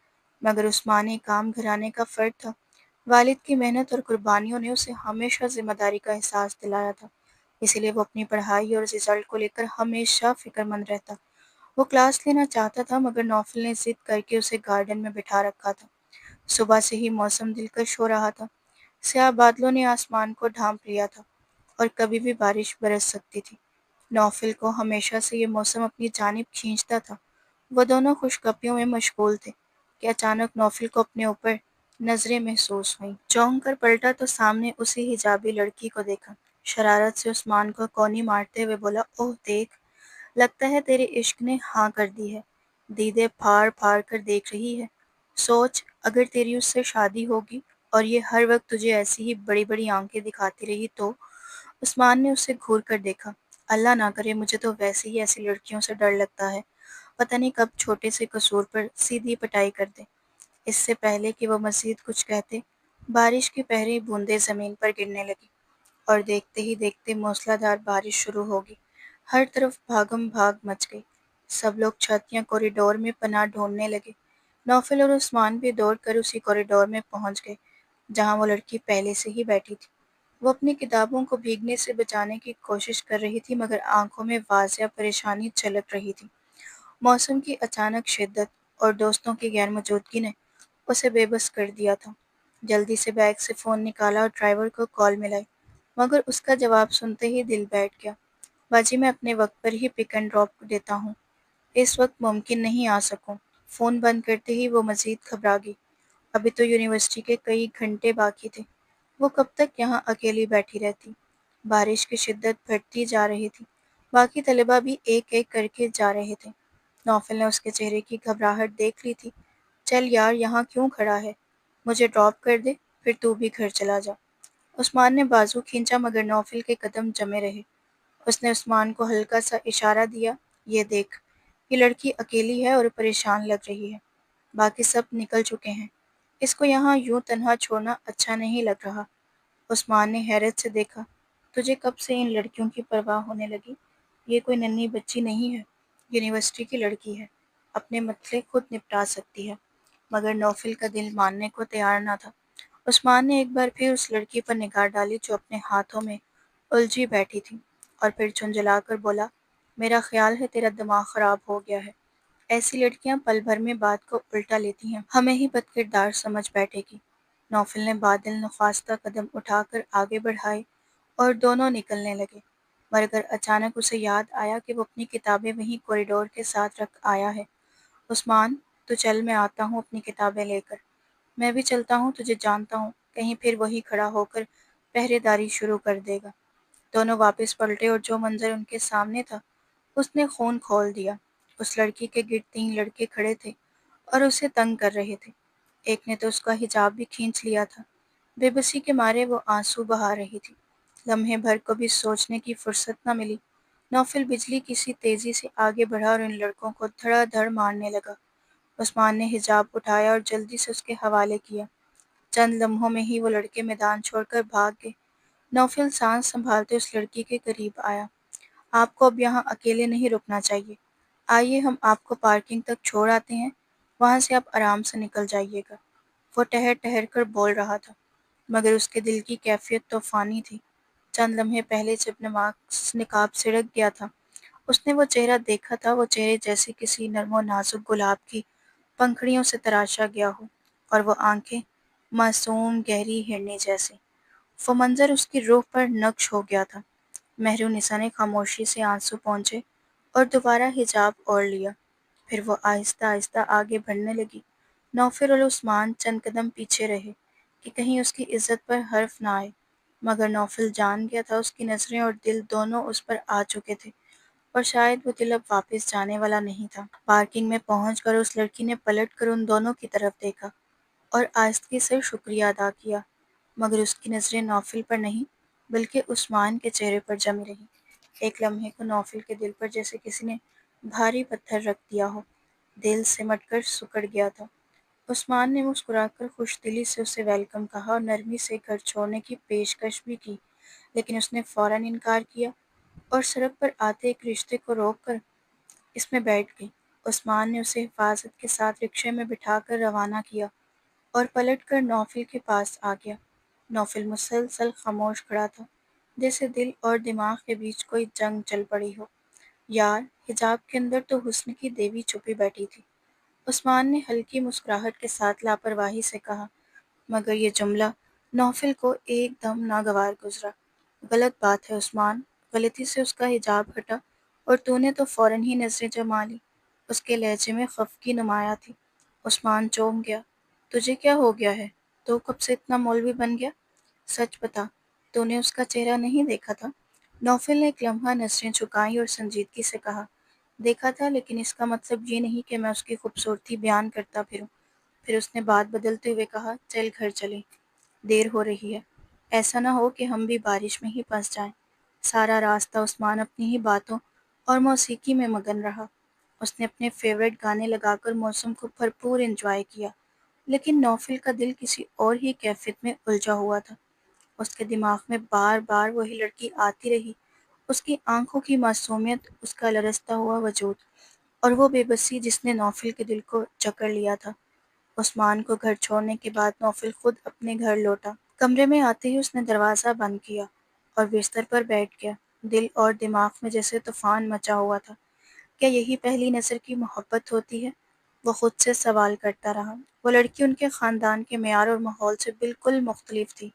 مگر عثمان ایک عام گھرانے کا فرد تھا۔ والد کی محنت اور قربانیوں نے اسے ہمیشہ ذمہ داری کا احساس دلایا تھا، اسی لیے وہ اپنی پڑھائی اور رزلٹ کو لے کر ہمیشہ فکر مند رہتا۔ وہ کلاس لینا چاہتا تھا مگر نوفل نے ضد کر کے اسے گارڈن میں بٹھا رکھا تھا۔ صبح سے ہی موسم دلکش ہو رہا تھا۔ سیاہ بادلوں نے آسمان کو ڈھانپ لیا تھا اور کبھی بھی بارش برس سکتی تھی۔ نوفل کو ہمیشہ سے یہ موسم اپنی جانب کھینچتا تھا۔ وہ دونوں خوش گپیوں میں مشغول تھے کہ اچانک نوفل کو اپنے اوپر نظریں محسوس ہوئیں۔ چونک کر پلٹا تو سامنے اسی حجابی لڑکی کو دیکھا۔ شرارت سے عثمان کو کونی مارتے ہوئے بولا، اوہ دیکھ، لگتا ہے تیرے عشق نے ہاں کر دی ہے، دیدے پھاڑ پھاڑ کر دیکھ رہی ہے۔ سوچ اگر تیری اس سے شادی ہوگی اور یہ ہر وقت تجھے ایسی ہی بڑی بڑی آنکھیں دکھاتی رہی تو؟ عثمان نے اسے گھور کر دیکھا۔ اللہ نہ کرے، مجھے تو ویسے ہی ایسی لڑکیوں سے ڈر لگتا ہے، پتہ نہیں کب چھوٹے سے قصور پر سیدھی پٹائی کر دے۔ اس سے پہلے کہ وہ مزید کچھ کہتے، بارش کی پہلی بوندیں زمین پر گرنے لگی اور دیکھتے ہی دیکھتے موسلا دھار بارش شروع ہوگی۔ ہر طرف بھاگم بھاگ مچ گئی۔ سب لوگ چھت یا کوریڈور میں پناہ ڈھونڈنے لگے۔ نوفل اور عثمان بھی دوڑ کر اسی کوریڈور میں پہنچ گئے جہاں وہ لڑکی پہلے سے ہی بیٹھی تھی۔ وہ اپنی کتابوں کو بھیگنے سے بچانے کی کوشش کر رہی تھی مگر آنکھوں میں واضح پریشانی جھلک رہی تھی۔ موسم کی اچانک شدت اور دوستوں کی غیر موجودگی نے اسے بے بس کر دیا تھا۔ جلدی سے بیگ سے فون نکالا اور ڈرائیور کو کال ملائی، مگر اس کا جواب سنتے ہی دل بیٹھ گیا۔ باجی میں اپنے وقت پر ہی پک اینڈ ڈراپ دیتا ہوں، اس وقت ممکن نہیں آ سکوں۔ فون بند کرتے ہی وہ مزید گھبرا گئی۔ ابھی تو یونیورسٹی کے کئی گھنٹے باقی تھے۔ وہ کب تک یہاں اکیلی بیٹھی رہتی؟ بارش کی شدت بڑھتی جا رہی تھی۔ باقی طلباء بھی ایک ایک کر کے جا رہے تھے۔ نوفل نے اس کے چہرے کی گھبراہٹ دیکھ لی تھی۔ چل یار، یہاں کیوں کھڑا ہے؟ مجھے ڈراپ کر دے، پھر تو بھی گھر چلا جا۔ عثمان نے بازو کھینچا مگر نوفل کے قدم جمے رہے۔ اس نے عثمان کو ہلکا سا اشارہ دیا، یہ دیکھ، یہ لڑکی اکیلی ہے اور پریشان لگ رہی ہے، باقی سب نکل چکے ہیں، اس کو یہاں یوں تنہا چھوڑنا اچھا نہیں لگ رہا۔ عثمان نے حیرت سے دیکھا، تجھے کب سے ان لڑکیوں کی پرواہ ہونے لگی؟ یہ کوئی ننھی بچی نہیں ہے، یونیورسٹی کی لڑکی ہے، اپنے مسئلے خود نپٹا سکتی ہے۔ مگر نوفل کا دل ماننے کو تیار نہ تھا۔ عثمان نے ایک بار پھر اس لڑکی پر نگاہ ڈالی جو اپنے ہاتھوں میں الجھی بیٹھی تھی، اور پھر جھنجھلا کر بولا، میرا خیال ہے تیرا دماغ خراب ہو گیا ہے۔ ایسی لڑکیاں پل بھر میں بات کو الٹا لیتی ہیں، ہمیں ہی بد کردار سمجھ بیٹھے گی۔ نوفل نے بادل نخواستہ قدم اٹھا کر آگے بڑھائے اور دونوں نکلنے لگے، مگر اچانک اسے یاد آیا کہ وہ اپنی کتابیں وہیں کوریڈور کے ساتھ رکھ آیا ہے۔ عثمان، تو چل، میں آتا ہوں اپنی کتابیں لے کر۔ میں بھی چلتا ہوں، تجھے جانتا ہوں کہیں پھر وہی کھڑا ہو کر پہرے داری شروع کر دے گا۔ دونوں واپس پلٹے اور جو منظر ان کے سامنے تھا اس نے خون کھول دیا۔ اس لڑکی کے گرد 3 لڑکے کھڑے تھے اور اسے تنگ کر رہے تھے۔ ایک نے تو اس کا حجاب بھی کھینچ لیا تھا۔ بے بسی کے مارے وہ آنسو بہا رہی تھی۔ لمحے بھر کو بھی سوچنے کی فرصت نہ ملی۔ نوفل بجلی کی سی تیزی سے آگے بڑھا اور ان لڑکوں کو دھڑا دھڑ مارنے لگا۔ عثمان نے حجاب اٹھایا اور جلدی سے اس کے حوالے کیا۔ چند لمحوں میں ہی وہ لڑکے میدان چھوڑ کر بھاگ گئے۔ نوفل سانس سنبھالتے اس لڑکی کے قریب آیا۔ آپ کو اب یہاں اکیلے نہیں رکنا چاہیے۔ آئیے ہم آپ کو پارکنگ تک چھوڑ آتے ہیں، وہاں سے آپ آرام سے نکل جائیے گا۔ وہ ٹہر ٹہر کر بول رہا تھا، مگر اس کے دل کی کیفیت طوفانی تھی۔ چند لمحے پہلے جب نقاب سڑک گیا تھا، اس نے وہ چہرہ دیکھا تھا، وہ چہرے جیسے کسی نرم و نازک گلاب کی پنکھڑیوں سے تراشا گیا ہو، اور وہ آنکھیں معصوم گہری ہرنی جیسی۔ وہ منظر اس کی روح پر نقش ہو گیا تھا۔ مہرونسا نے خاموشی سے آنسو پہنچے اور دوبارہ حجاب اوڑھ لیا۔ پھر وہ آہستہ آہستہ آگے بڑھنے لگی۔ نوفل اور عثمان چند قدم پیچھے رہے کہ کہیں اس کی عزت پر حرف نہ آئے، مگر نوفل جان گیا تھا اس کی نظریں اور دل دونوں اس پر آ چکے تھے، اور شاید وہ دل اب واپس جانے والا نہیں تھا۔ پارکنگ میں پہنچ کر اس لڑکی نے پلٹ کر ان دونوں کی طرف دیکھا اور آہستگی سے شکریہ ادا کیا، مگر اس کی نظریں نوفل پر نہیں بلکہ عثمان کے چہرے پر جمی رہیں۔ ایک لمحے کو نوفل کے دل پر جیسے کسی نے بھاری پتھر رکھ دیا ہو، دل سمٹ کر سکڑ گیا تھا۔ عثمان نے مسکرا کر خوش دلی سے اسے ویلکم کہا اور نرمی سے گھر چھوڑنے کی پیشکش بھی کی، لیکن اس نے فوراً انکار کیا اور سڑک پر آتے ایک رشتے کو روک کر اس میں بیٹھ گئی۔ عثمان نے اسے حفاظت کے ساتھ رکشے میں بٹھا کر روانہ کیا اور پلٹ کر نوفل کے پاس آ گیا۔ نوفل مسلسل خاموش کھڑا تھا، جیسے دل اور دماغ کے بیچ کوئی جنگ چل پڑی ہو۔ یار، حجاب کے اندر تو حسن کی دیوی چھپی بیٹھی تھی، عثمان نے ہلکی مسکراہٹ کے ساتھ لاپرواہی سے کہا، مگر یہ جملہ نوفل کو ایک دم ناگوار گزرا۔ غلط بات ہے عثمان، غلطی سے اس کا حجاب ہٹا اور تو نے تو فوراً ہی نظریں جما لی۔ اس کے لہجے میں خفگی نمایاں تھی۔ عثمان چونک گیا۔ تجھے کیا ہو گیا ہے؟ تو کب سے اتنا مولوی بن گیا؟ سچ بتا، تو نے اس کا چہرہ نہیں دیکھا تھا؟ نوفل نے ایک لمحہ نظریں جھکائیں اور سنجیدگی سے کہا، دیکھا تھا، لیکن اس کا مطلب یہ نہیں کہ میں اس کی خوبصورتی بیان کرتا پھروں۔ پھر اس نے بات بدلتے ہوئے کہا، چل گھر چلیں، دیر ہو رہی ہے، ایسا نہ ہو کہ ہم بھی بارش میں ہی پھنس جائیں۔ سارا راستہ عثمان اپنی ہی باتوں اور موسیقی میں مگن رہا۔ اس نے اپنے فیورٹ گانے لگا کر موسم کو بھرپور انجوائے کیا، لیکن نوفل کا دل کسی اور ہی کیفیت میں الجھا ہوا تھا۔ اس کے دماغ میں بار بار وہی لڑکی آتی رہی، اس کی آنکھوں کی معصومیت، اس کا لرزتا ہوا وجود، اور وہ بے بسی جس نے نوفل کے دل کو جکڑ لیا تھا۔ عثمان کو گھر چھوڑنے کے بعد نوفل خود اپنے گھر لوٹا۔ کمرے میں آتے ہی اس نے دروازہ بند کیا اور بستر پر بیٹھ گیا۔ دل اور دماغ میں جیسے طوفان مچا ہوا تھا۔ کیا یہی پہلی نظر کی محبت ہوتی ہے؟ وہ خود سے سوال کرتا رہا۔ وہ لڑکی ان کے خاندان کے معیار اور ماحول سے بالکل مختلف تھی۔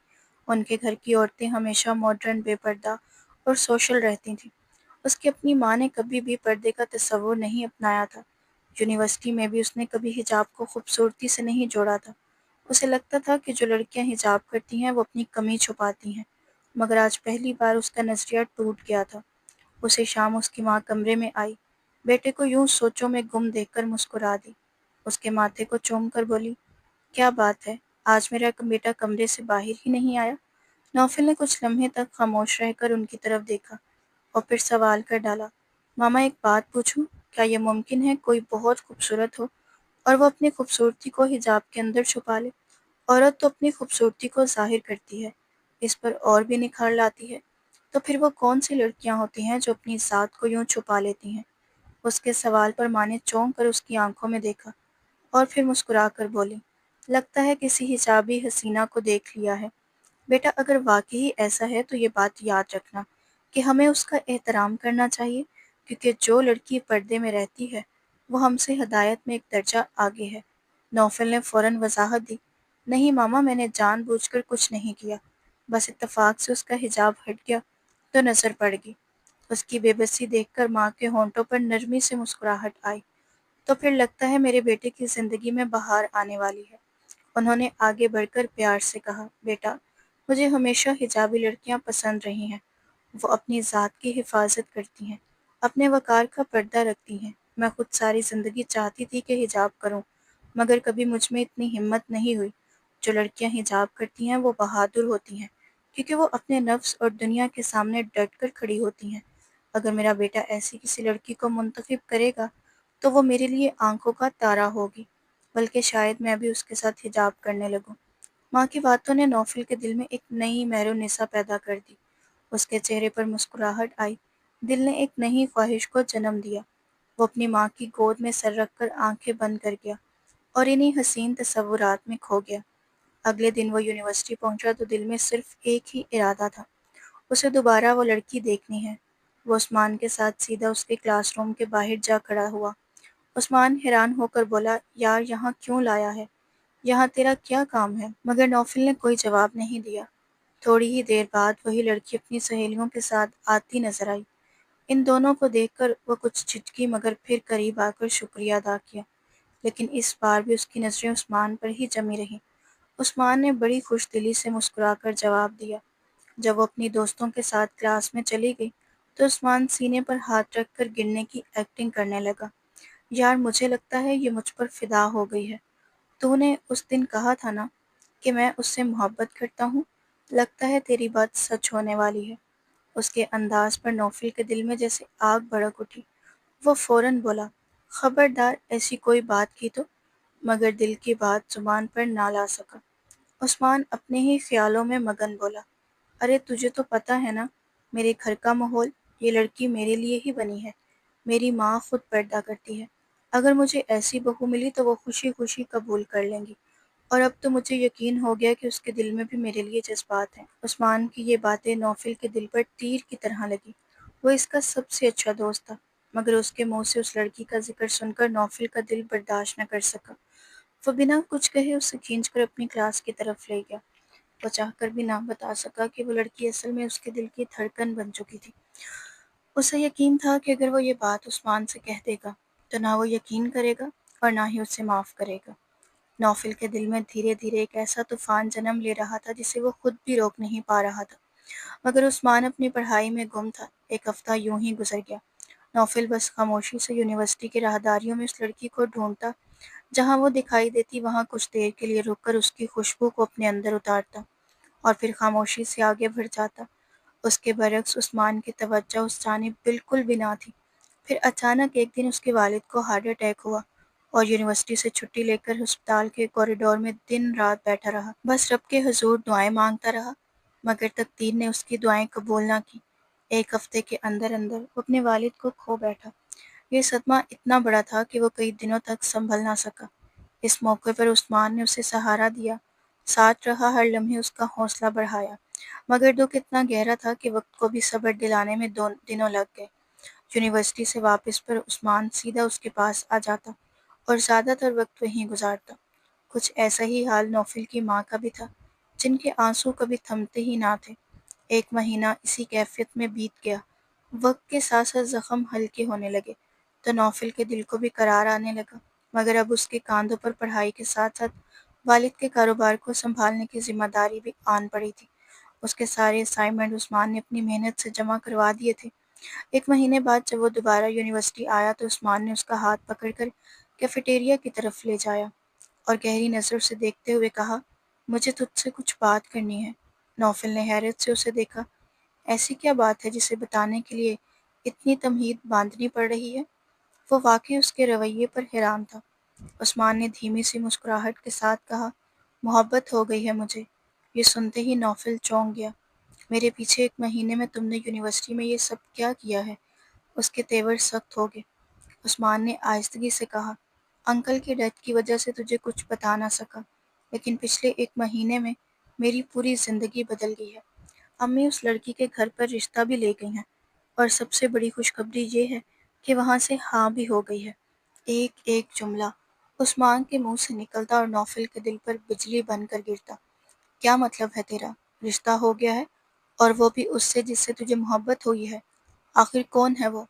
ان کے گھر کی عورتیں ہمیشہ ماڈرن، بے پردہ اور سوشل رہتی تھیں۔ اس کی اپنی ماں نے کبھی بھی پردے کا تصور نہیں اپنایا تھا۔ یونیورسٹی میں بھی اس نے کبھی حجاب کو خوبصورتی سے نہیں جوڑا تھا۔ اسے لگتا تھا کہ جو لڑکیاں حجاب کرتی ہیں وہ اپنی کمی چھپاتی ہیں، مگر آج پہلی بار اس کا نظریہ ٹوٹ گیا تھا۔ اسے شام اس کی ماں کمرے میں آئی، بیٹے کو یوں سوچوں میں گم دیکھ کر مسکرا دی۔ اس کے ماتھے کو چوم کر بولی، کیا بات ہے، آج میرا بیٹا کمرے سے باہر ہی نہیں آیا؟ نوفل نے کچھ لمحے تک خاموش رہ کر ان کی طرف دیکھا اور پھر سوال کر ڈالا، ماما ایک بات پوچھوں؟ کیا یہ ممکن ہے کوئی بہت خوبصورت ہو اور وہ اپنی خوبصورتی کو حجاب کے اندر چھپا لے؟ عورت تو اپنی خوبصورتی کو ظاہر کرتی ہے، اس پر اور بھی نکھار لاتی ہے، تو پھر وہ کون سی لڑکیاں ہوتی ہیں جو اپنی ذات کو یوں چھپا لیتی ہیں؟ اس کے سوال پر ماں نے چونک کر اس کی آنکھوں میں دیکھا اور پھر مسکرا کر بولی، لگتا ہے کسی حجابی حسینہ کو دیکھ لیا ہے۔ بیٹا، اگر واقعی ایسا ہے تو یہ بات یاد رکھنا کہ ہمیں اس کا احترام کرنا چاہیے، کیونکہ جو لڑکی پردے میں رہتی ہے وہ ہم سے ہدایت میں ایک درجہ آگے ہے۔ نوفل نے فوراً وضاحت دی، نہیں ماما، میں نے جان بوجھ کر کچھ نہیں کیا، بس اتفاق سے اس کا حجاب ہٹ گیا تو نظر پڑ گئی۔ اس کی بے بسی دیکھ کر ماں کے ہونٹوں پر نرمی سے مسکراہٹ آئی۔ تو پھر لگتا ہے میرے بیٹے کی زندگی میں بہار آنے والی ہے۔ انہوں نے آگے بڑھ کر پیار سے کہا، بیٹا، مجھے ہمیشہ حجابی لڑکیاں پسند رہی ہیں۔ وہ اپنی ذات کی حفاظت کرتی ہیں، اپنے وقار کا پردہ رکھتی ہیں۔ میں خود ساری زندگی چاہتی تھی کہ حجاب کروں، مگر کبھی مجھ میں اتنی ہمت نہیں ہوئی۔ جو لڑکیاں حجاب کرتی ہیں وہ بہادر ہوتی ہیں، کیونکہ وہ اپنے نفس اور دنیا کے سامنے ڈٹ کر کھڑی ہوتی ہیں۔ اگر میرا بیٹا ایسی کسی لڑکی کو منتخب کرے گا تو وہ میرے لیے آنکھوں کا تارا ہوگی، بلکہ شاید میں بھی اس کے ساتھ حجاب کرنے لگوں۔ ماں کی باتوں نے نوفل کے دل میں ایک نئی مہر النساء پیدا کر دی۔ اس کے چہرے پر مسکراہٹ آئی، دل نے ایک نئی خواہش کو جنم دیا۔ وہ اپنی ماں کی گود میں سر رکھ کر آنکھیں بند کر گیا اور انہی حسین تصورات میں کھو گیا۔ اگلے دن وہ یونیورسٹی پہنچا تو دل میں صرف ایک ہی ارادہ تھا، اسے دوبارہ وہ لڑکی دیکھنی ہے۔ وہ عثمان کے ساتھ سیدھا اس کے کلاس روم کے باہر جا کھڑا ہوا۔ عثمان حیران ہو کر بولا، یار یہاں کیوں لایا ہے؟ یہاں تیرا کیا کام ہے؟ مگر نوفل نے کوئی جواب نہیں دیا۔ تھوڑی ہی دیر بعد وہی لڑکی اپنی سہیلیوں کے ساتھ آتی نظر آئی۔ ان دونوں کو دیکھ کر وہ کچھ جھٹکی مگر پھر قریب آ کر شکریہ ادا کیا، لیکن اس بار بھی اس کی نظریں عثمان پر ہی جمی رہیں۔ عثمان نے بڑی خوش دلی سے مسکرا کر جواب دیا۔ جب وہ اپنی دوستوں کے ساتھ کلاس میں چلی گئی تو عثمان سینے پر ہاتھ رکھ کر گرنے کی ایکٹنگ کرنے لگا۔ یار مجھے لگتا ہے یہ مجھ پر فدا ہو گئی ہے۔ تو نے اس دن کہا تھا نا کہ میں اس سے محبت کرتا ہوں، لگتا ہے تیری بات سچ ہونے والی ہے۔ اس کے انداز پر نوفل کے دل میں جیسے آگ بھڑک اٹھی۔ وہ فوراً بولا، خبردار ایسی کوئی بات کی تو، مگر دل کی بات زبان پر نہ لا سکا۔ عثمان اپنے ہی خیالوں میں مگن بولا، ارے تجھے تو پتہ ہے نا میرے گھر کا ماحول، یہ لڑکی میرے لیے ہی بنی ہے۔ میری ماں خود پردہ کرتی ہے، اگر مجھے ایسی بہو ملی تو وہ خوشی خوشی قبول کر لیں گی، اور اب تو مجھے یقین ہو گیا کہ اس کے دل میں بھی میرے لیے جذبات ہیں۔ عثمان کی یہ باتیں نوفل کے دل پر تیر کی طرح لگی۔ وہ اس کا سب سے اچھا دوست تھا، مگر اس کے منہ سے اس لڑکی کا ذکر سن کر نوفل کا دل برداشت نہ کر سکا۔ وہ بنا کچھ کہے اسے کھینچ کر اپنی کلاس کی طرف لے گیا۔ وہ چاہ کر بھی نہ بتا سکا کہ وہ لڑکی اصل میں اس کے دل کی دھڑکن بن چکی تھی۔ اسے یقین تھا کہ اگر وہ یہ بات عثمان سے کہہ دے گا تو نہ وہ یقین کرے گا اور نہ ہی اسے معاف کرے گا۔ نوفل کے دل میں دھیرے دھیرے ایک ایسا طوفان جنم لے رہا تھا جسے وہ خود بھی روک نہیں پا رہا تھا، مگر عثمان اپنی پڑھائی میں گم تھا۔ ایک ہفتہ یوں ہی گزر گیا۔ نوفل بس خاموشی سے یونیورسٹی کی راہداریوں میں اس لڑکی کو ڈھونڈتا، جہاں وہ دکھائی دیتی وہاں کچھ دیر کے لیے رک کر اس کی خوشبو کو اپنے اندر اتارتا اور پھر خاموشی سے آگے بڑھ جاتا۔ اس کے برعکس عثمان کی توجہ اس جانب بالکل بھی نہ تھی۔ پھر اچانک ایک دن اس کے والد کو ہارٹ اٹیک ہوا اور یونیورسٹی سے چھٹی لے کر ہسپتال کے کوریڈور میں دن رات بیٹھا رہا، بس رب کے حضور دعائیں مانگتا رہا، مگر تقدیر نے اس کی دعائیں قبول نہ کی۔ ایک ہفتے کے اندر اندر وہ اپنے والد کو کھو بیٹھا۔ یہ صدمہ اتنا بڑا تھا کہ وہ کئی دنوں تک سنبھل نہ سکا۔ اس موقع پر عثمان نے اسے سہارا دیا، ساتھ رہا، ہر لمحے اس کا حوصلہ بڑھایا، مگر دکھ اتنا گہرا تھا کہ وقت کو بھی صبر دلانے میں دنوں لگ گئے۔ یونیورسٹی سے واپس پر عثمان سیدھا اس کے پاس آ جاتا اور زیادہ تر وقت وہیں گزارتا۔ کچھ ایسا ہی حال نوفل کی ماں کا بھی تھا، جن کے آنسو کبھی تھمتے ہی نہ تھے۔ ایک مہینہ اسی کیفیت میں بیت گیا۔ وقت کے ساتھ ساتھ زخم ہلکے ہونے لگے تو نوفل کے دل کو بھی قرار آنے لگا، مگر اب اس کے کاندھوں پر پڑھائی کے ساتھ ساتھ والد کے کاروبار کو سنبھالنے کی ذمہ داری بھی آن پڑی تھی۔ اس کے سارے اسائنمنٹ عثمان نے اپنی محنت سے جمع کروا دیے تھے۔ ایک مہینے بعد جب وہ دوبارہ یونیورسٹی آیا تو عثمان نے اس کا ہاتھ پکڑ کر کیفیٹیریا کی طرف لے جایا اور گہری نظر سے دیکھتے ہوئے کہا، مجھے تجھ سے کچھ بات کرنی ہے۔ نوفل نے حیرت سے اسے دیکھا۔ ایسی کیا بات ہے جسے بتانے کے لیے اتنی تمہید باندھنی پڑ رہی ہے؟ وہ واقعی اس کے رویے پر حیران تھا۔ عثمان نے دھیمی سی مسکراہٹ کے ساتھ کہا، محبت ہو گئی ہے مجھے۔ یہ سنتے ہی نوفل چونک گیا۔ میرے پیچھے ایک مہینے میں تم نے یونیورسٹی میں یہ سب کیا کیا ہے؟ اس کے تیور سخت ہو گئے۔ عثمان نے آہستگی سے کہا، انکل کی ڈیتھ کی وجہ سے تجھے کچھ بتا نہ سکا، لیکن پچھلے ایک مہینے میں میری پوری زندگی بدل گئی ہے۔ امی اس لڑکی کے گھر پر رشتہ بھی لے گئی ہیں، اور سب سے بڑی خوشخبری یہ ہے کہ وہاں سے ہاں بھی ہو گئی ہے۔ ایک ایک جملہ عثمان کے منہ سے نکلتا اور نوفل کے دل پر بجلی بن کر گرتا۔ کیا مطلب ہے تیرا؟ رشتہ ہو گیا ہے؟ اور وہ بھی اس سے جس سے تجھے محبت ہوئی ہے؟ آخر کون ہے وہ؟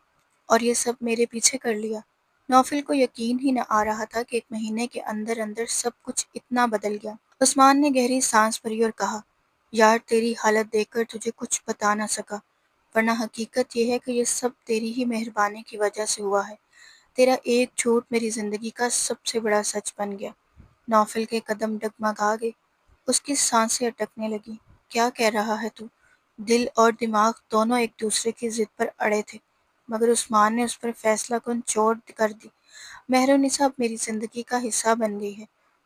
اور یہ سب میرے پیچھے کر لیا؟ نوفل کو یقین ہی نہ آ رہا تھا کہ ایک مہینے کے اندر اندر سب کچھ اتنا بدل گیا۔ عثمان نے گہری سانس بھری اور کہا، یار تیری حالت دیکھ کر تجھے کچھ بتا نہ سکا، ورنہ حقیقت یہ ہے کہ یہ سب تیری ہی مہربانی کی وجہ سے ہوا ہے۔ تیرا ایک جھوٹ میری زندگی کا سب سے بڑا سچ بن گیا۔ نوفل کے قدم ڈگمگا گئے، اس کی سانسیں اٹکنے لگیں۔ کیا کہہ رہا ہے تو؟ دل اور دماغ دونوں ایک دوسرے کی ضد پر اڑے تھے، مگر عثمان نے اس پر فیصلہ کن چوٹ کر دی۔ مہرالنساء اب میری زندگی کا حصہ بن گئی ہے۔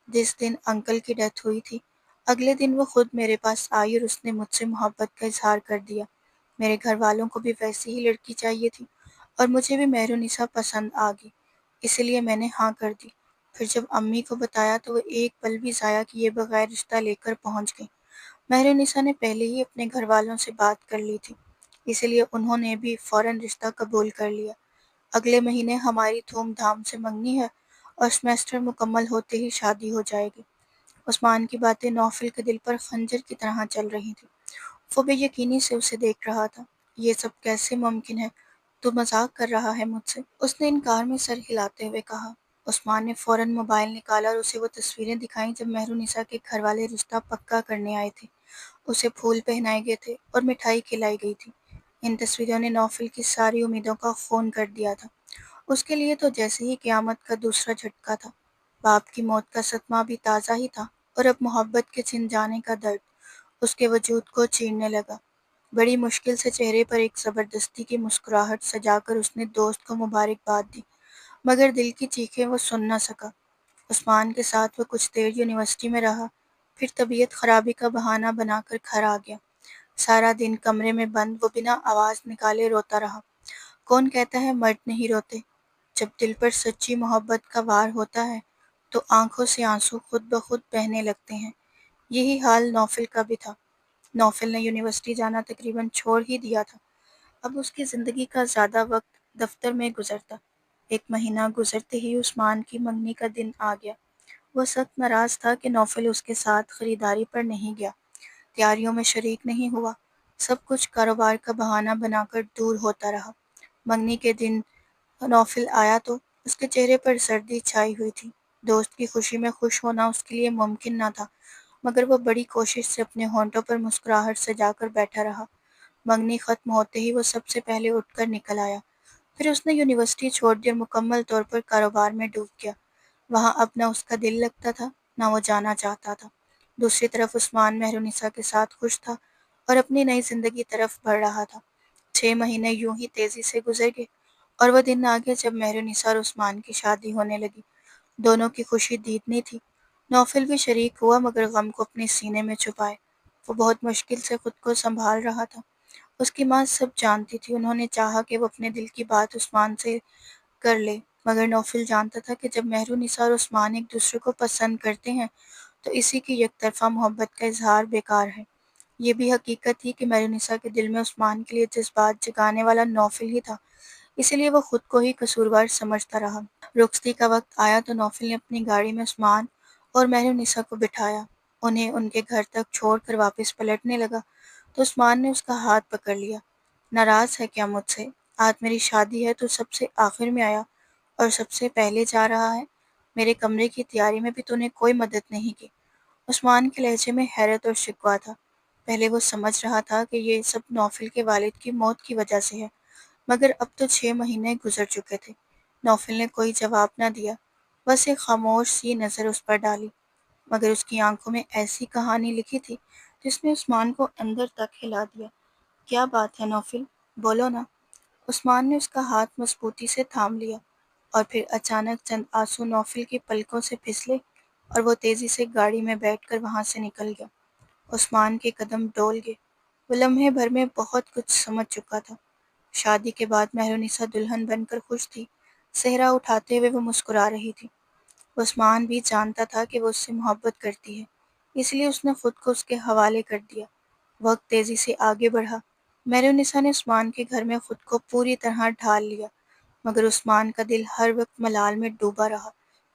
جس دن انکل کی ڈیتھ ہوئی تھی، اگلے دن وہ خود میرے پاس آئی اور اس نے مجھ سے محبت کا اظہار کر دیا۔ میرے گھر والوں کو بھی ویسی ہی لڑکی چاہیے تھی اور مجھے بھی مہرالنساء پسند آ گئی، اسی لیے میں نے ہاں کر دی۔ پھر جب امی کو بتایا تو وہ ایک پل بھی ضائع کیے بغیر رشتہ لے کر پہنچ گئی۔ مہرالنساء نے پہلے ہی اپنے گھر والوں سے بات کر لی تھی، اسی لیے انہوں نے بھی فوراً رشتہ قبول کر لیا۔ اگلے مہینے ہماری دھوم دھام سے منگنی ہے اور سیمسٹر مکمل ہوتے ہی شادی ہو جائے گی۔ عثمان کی باتیں نوفل کے دل پر خنجر کی طرح چل رہی تھیں۔ وہ بے یقینی سے اسے دیکھ رہا تھا۔ یہ سب کیسے ممکن ہے؟ تو مذاق کر رہا ہے مجھ سے؟ اس نے انکار میں سر ہلاتے ہوئے کہا۔ عثمان نے فوراً موبائل نکالا اور اسے وہ تصویریں دکھائیں جب مہرالنساء کے گھر والے رشتہ پکا کرنے آئے تھے۔ اسے پھول پہنائے گئے تھے اور مٹھائی کھلائی گئی تھی۔ ان تصویروں نے نوفل کی ساری امیدوں کا خون کر دیا تھا۔ اس کے لیے تو جیسے ہی قیامت کا دوسرا جھٹکا تھا۔ باپ کی موت کا صدمہ بھی تازہ ہی تھا اور اب محبت کے چھن جانے کا درد اس کے وجود کو چیرنے لگا۔ بڑی مشکل سے چہرے پر ایک زبردستی کی مسکراہٹ سجا کر اس نے دوست کو مبارکباد دی، مگر دل کی چیخیں وہ سن نہ سکا۔ عثمان کے ساتھ وہ کچھ دیر یونیورسٹی میں رہا، پھر طبیعت خرابی کا بہانہ بنا کر گھر آ گیا۔ سارا دن کمرے میں بند وہ بنا آواز نکالے روتا رہا۔ کون کہتا ہے مرد نہیں روتے؟ جب دل پر سچی محبت کا وار ہوتا ہے تو آنکھوں سے آنسو خود بخود بہنے لگتے ہیں۔ یہی حال نوفل کا بھی تھا۔ نوفل نے یونیورسٹی جانا تقریباً چھوڑ ہی دیا تھا۔ اب اس کی زندگی کا زیادہ وقت دفتر میں گزرتا۔ ایک مہینہ گزرتے ہی عثمان کی منگنی کا دن آ گیا۔ وہ سخت ناراض تھا کہ نوفل اس کے ساتھ خریداری پر نہیں گیا، تیاریوں میں شریک نہیں ہوا، سب کچھ کاروبار کا بہانہ بنا کر دور ہوتا رہا۔ منگنی کے دن نوفل آیا تو اس کے چہرے پر سردی چھائی ہوئی تھی۔ دوست کی خوشی میں خوش ہونا اس کے لیے ممکن نہ تھا، مگر وہ بڑی کوشش سے اپنے ہونٹوں پر مسکراہٹ سجا کر بیٹھا رہا۔ منگنی ختم ہوتے ہی وہ سب سے پہلے اٹھ کر نکل آیا۔ پھر اس نے یونیورسٹی چھوڑ دی اور مکمل طور پر کاروبار میں ڈوب گیا۔ وہاں اب نہ اس کا دل لگتا تھا، نہ وہ جانا چاہتا تھا۔ دوسری طرف عثمان مہرالنساء کے ساتھ خوش تھا اور اپنی نئی زندگی طرف بڑھ رہا تھا۔ 6 مہینے یوں ہی تیزی سے گزر گئے اور وہ دن آ گیا جب مہرالنساء اور عثمان کی شادی ہونے لگی۔ دونوں کی خوشی دیدنی تھی۔ نوفل بھی شریک ہوا مگر غم کو اپنے سینے میں چھپائے۔ وہ بہت مشکل سے خود کو سنبھال رہا تھا۔ اس کی ماں سب جانتی تھی۔ انہوں نے چاہا کہ وہ اپنے دل کی بات عثمان سے کر لے، مگر نوفل جانتا تھا کہ جب مہرالنساء اور عثمان ایک دوسرے کو پسند کرتے ہیں تو اسی کی یک طرفہ محبت کا اظہار بیکار ہے۔ یہ بھی حقیقت تھی کہ مہرالنساء کے دل میں عثمان کے لیے جذبات جگانے والا نوفل ہی تھا، اسی لیے وہ خود کو ہی قصوروار سمجھتا رہا۔ رخصتی کا وقت آیا تو نوفل نے اپنی گاڑی میں عثمان اور مہرالنساء کو بٹھایا۔ انہیں ان کے گھر تک چھوڑ کر واپس پلٹنے لگا تو عثمان نے اس کا ہاتھ پکڑ لیا۔ ناراض ہے کیا مجھ سے؟ آج میری شادی ہے تو سب سے آخر میں آیا اور سب سے پہلے جا رہا ہے؟ میرے کمرے کی تیاری میں بھی تو نے کوئی مدد نہیں کی۔ عثمان کے لہجے میں حیرت اور شکوہ تھا۔ پہلے وہ سمجھ رہا تھا کہ یہ سب نوفل کے والد کی موت کی وجہ سے ہے، مگر اب تو 6 مہینے گزر چکے تھے۔ نوفل نے کوئی جواب نہ دیا، بس ایک خاموش سی نظر اس پر ڈالی، مگر اس کی آنکھوں میں ایسی کہانی لکھی تھی جس نے عثمان کو اندر تک ہلا دیا۔ کیا بات ہے نوفل؟ بولو نا۔ عثمان نے اس کا ہاتھ مضبوطی سے تھام لیا اور پھر اچانک چند آنسو نوفل کی پلکوں سے پھسلے اور وہ تیزی سے گاڑی میں بیٹھ کر وہاں سے نکل گیا۔ عثمان کے قدم ڈول گئے۔ وہ لمحے بھر میں بہت کچھ سمجھ چکا تھا۔ شادی کے بعد مہرالنساء دلہن بن کر خوش تھی۔ صحرا اٹھاتے ہوئے وہ مسکرا رہی تھی۔ عثمان بھی جانتا تھا کہ وہ اس سے محبت کرتی ہے، اس لیے اس نے خود کو اس کے حوالے کر دیا۔ وقت تیزی سے آگے بڑھا۔ مہرالنساء نے عثمان کے گھر میں خود کو پوری طرح ڈھال لیا۔ مگر عثمان کا دل ہر وقت ملال میں ڈوبا رہا۔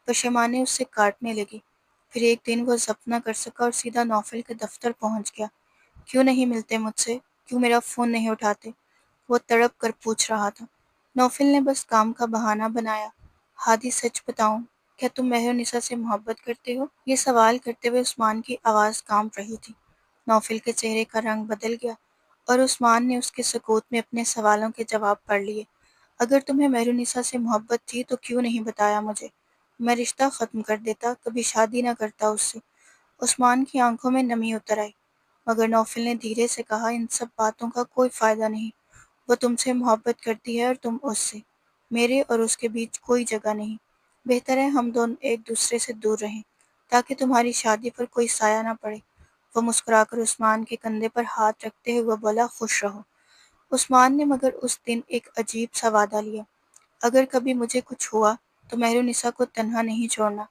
پشیمانی اس سے کاٹنے لگی۔ پھر ایک دن وہ ضبط نہ کر سکا اور سیدھا نوفل کے دفتر پہنچ گیا۔ کیوں نہیں ملتے مجھ سے؟ کیوں میرا فون نہیں اٹھاتے؟ وہ تڑپ کر پوچھ رہا تھا۔ نوفل نے بس کام کا بہانہ بنایا۔ ہادی سچ بتاؤں، کیا تم مہر النساء سے محبت کرتے ہو؟ یہ سوال کرتے ہوئے عثمان کی آواز کانپ رہی تھی۔ نوفل کے چہرے کا رنگ بدل گیا اور عثمان نے اس کے سکوت میں اپنے سوالوں کے جواب پڑھ لیے۔ اگر تمہیں مہر النساء سے محبت تھی تو کیوں نہیں بتایا مجھے؟ میں رشتہ ختم کر دیتا، کبھی شادی نہ کرتا اس سے۔ عثمان کی آنکھوں میں نمی اتر آئی، مگر نوفل نے دھیرے سے کہا، ان سب باتوں کا کوئی فائدہ نہیں۔ وہ تم سے محبت کرتی ہے اور تم اس سے۔ میرے اور اس کے بیچ کوئی جگہ نہیں۔ بہتر ہے ہم دونوں ایک دوسرے سے دور رہیں تاکہ تمہاری شادی پر کوئی سایہ نہ پڑے۔ وہ مسکرا کر عثمان کے کندھے پر ہاتھ رکھتے ہوئے بولا، خوش رہو۔ عثمان نے مگر اس دن ایک عجیب سا وعدہ لیا، اگر کبھی مجھے کچھ ہوا تو مہر النساء کو تنہا نہیں چھوڑنا۔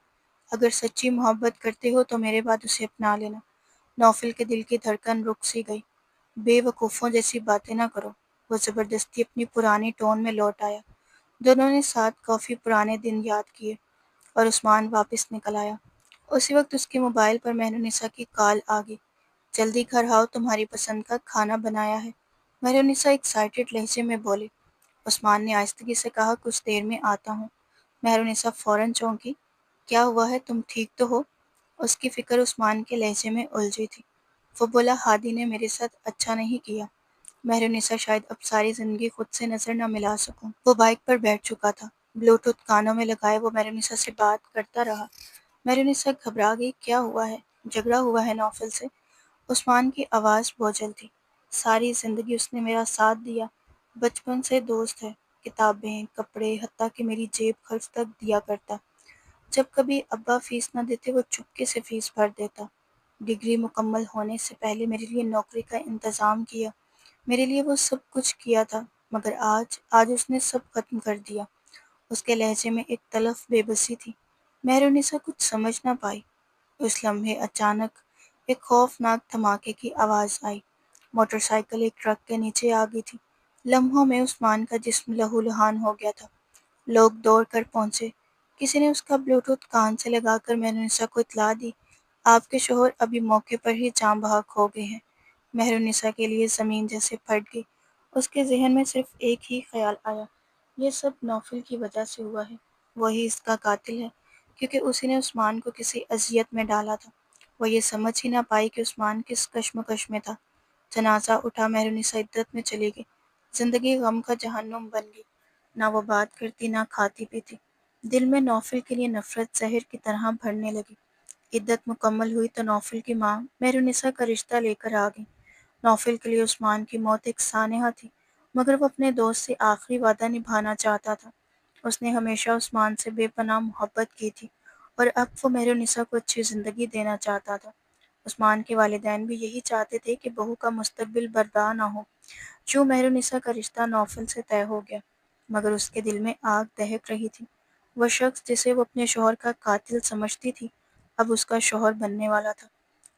اگر سچی محبت کرتے ہو تو میرے بعد اسے اپنا لینا۔ نوفل کے دل کی دھڑکن رک سی گئی۔ بے وقوفوں جیسی باتیں نہ کرو۔ وہ زبردستی اپنی پرانی ٹون میں لوٹ آیا۔ دونوں نے ساتھ کافی پرانے دن یاد کیے اور عثمان واپس نکل آیا۔ اسی وقت اس کے موبائل پر مہر النساء کی کال آ گئی۔ جلدی گھر آؤ، تمہاری پسند کا کھانا بنایا ہے، مہر النساء ایکسائٹڈ لہجے میں بولے۔ عثمان نے آہستگی سے کہا، کچھ دیر میں آتا ہوں۔ مہر النساء فوراً چونکی۔ کیا ہوا ہے، تم ٹھیک تو ہو؟ اس کی فکر عثمان کے لہجے میں الجھی تھی۔ وہ بولا، ہادی نے میرے ساتھ اچھا نہیں کیا۔ مہر النساء، شاید اب ساری زندگی خود سے نظر نہ ملا سکوں۔ وہ بائک پر بیٹھ چکا تھا۔ بلوٹوتھ کانوں میں لگائے وہ مہر النساء سے بات کرتا رہا۔ مہر النساء گھبرا گئی۔ کیا ہوا ہے؟ جھگڑا ہوا ہے نوفل سے؟ عثمان کی آواز بوجھل تھی۔ ساری زندگی اس نے میرا ساتھ دیا، بچپن سے دوست ہے، کتابیں، کپڑے، حتیٰ کہ میری جیب خرچ تک دیا کرتا۔ جب کبھی ابا فیس نہ دیتے وہ چپکے سے فیس بھر دیتا۔ ڈگری مکمل ہونے سے پہلے میرے لیے نوکری کا انتظام کیا، میرے لیے وہ سب کچھ کیا تھا، مگر آج اس نے سب ختم کر دیا۔ اس کے لہجے میں ایک تلخ بے بسی تھی۔ مہر النساء کچھ سمجھ نہ پائی۔ اس لمحے اچانک ایک خوفناک دھماکے کی آواز آئی۔ موٹر سائیکل ایک ٹرک کے نیچے آ گئی تھی۔ لمحوں میں عثمان کا جسم لہو لہان ہو گیا تھا۔ لوگ دوڑ کر پہنچے۔ کسی نے اس کا بلوٹوتھ کان سے لگا کر مہر النساء کو اطلاع دی، آپ کے شوہر ابھی موقع پر ہی جاں بحق ہو گئے ہیں۔ مہر النساء کے لیے زمین جیسے پھٹ گئی۔ اس کے ذہن میں صرف ایک ہی خیال آیا، یہ سب نوفل کی وجہ سے ہوا ہے، وہی اس کا قاتل ہے، کیونکہ اسی نے عثمان کو کسی اذیت میں ڈالا تھا۔ وہ یہ سمجھ ہی نہ پائی کہ عثمان کس کشمکش میں تھا۔ جنازہ اٹھا، مہر النساء عدت میں چلی گئی۔ زندگی غم کا جہنم بن گئی۔ نہ وہ بات کرتی، نہ کھاتی پیتی۔ دل میں نوفل کے لیے نفرت زہر کی طرح بھرنے لگی۔ عدت مکمل ہوئی تو نوفل کی ماں مہر النساء کا رشتہ لے کر آ گئی۔ نوفل کے لیے عثمان کی موت ایک سانحہ تھی، مگر وہ اپنے دوست سے آخری وعدہ نبھانا چاہتا تھا۔ اس نے ہمیشہ عثمان سے بے پناہ محبت کی تھی اور اب وہ مہر النساء کو اچھی زندگی دینا چاہتا تھا۔ عثمان کے والدین بھی یہی چاہتے تھے کہ بہو کا مستقبل برباد نہ ہو۔ یوں مہر النساء کا رشتہ نوفل سے طے ہو گیا، مگر اس کے دل میں آگ دہک رہی تھی۔ وہ شخص جسے وہ اپنے شوہر کا قاتل سمجھتی تھی، اب اس کا شوہر بننے والا تھا۔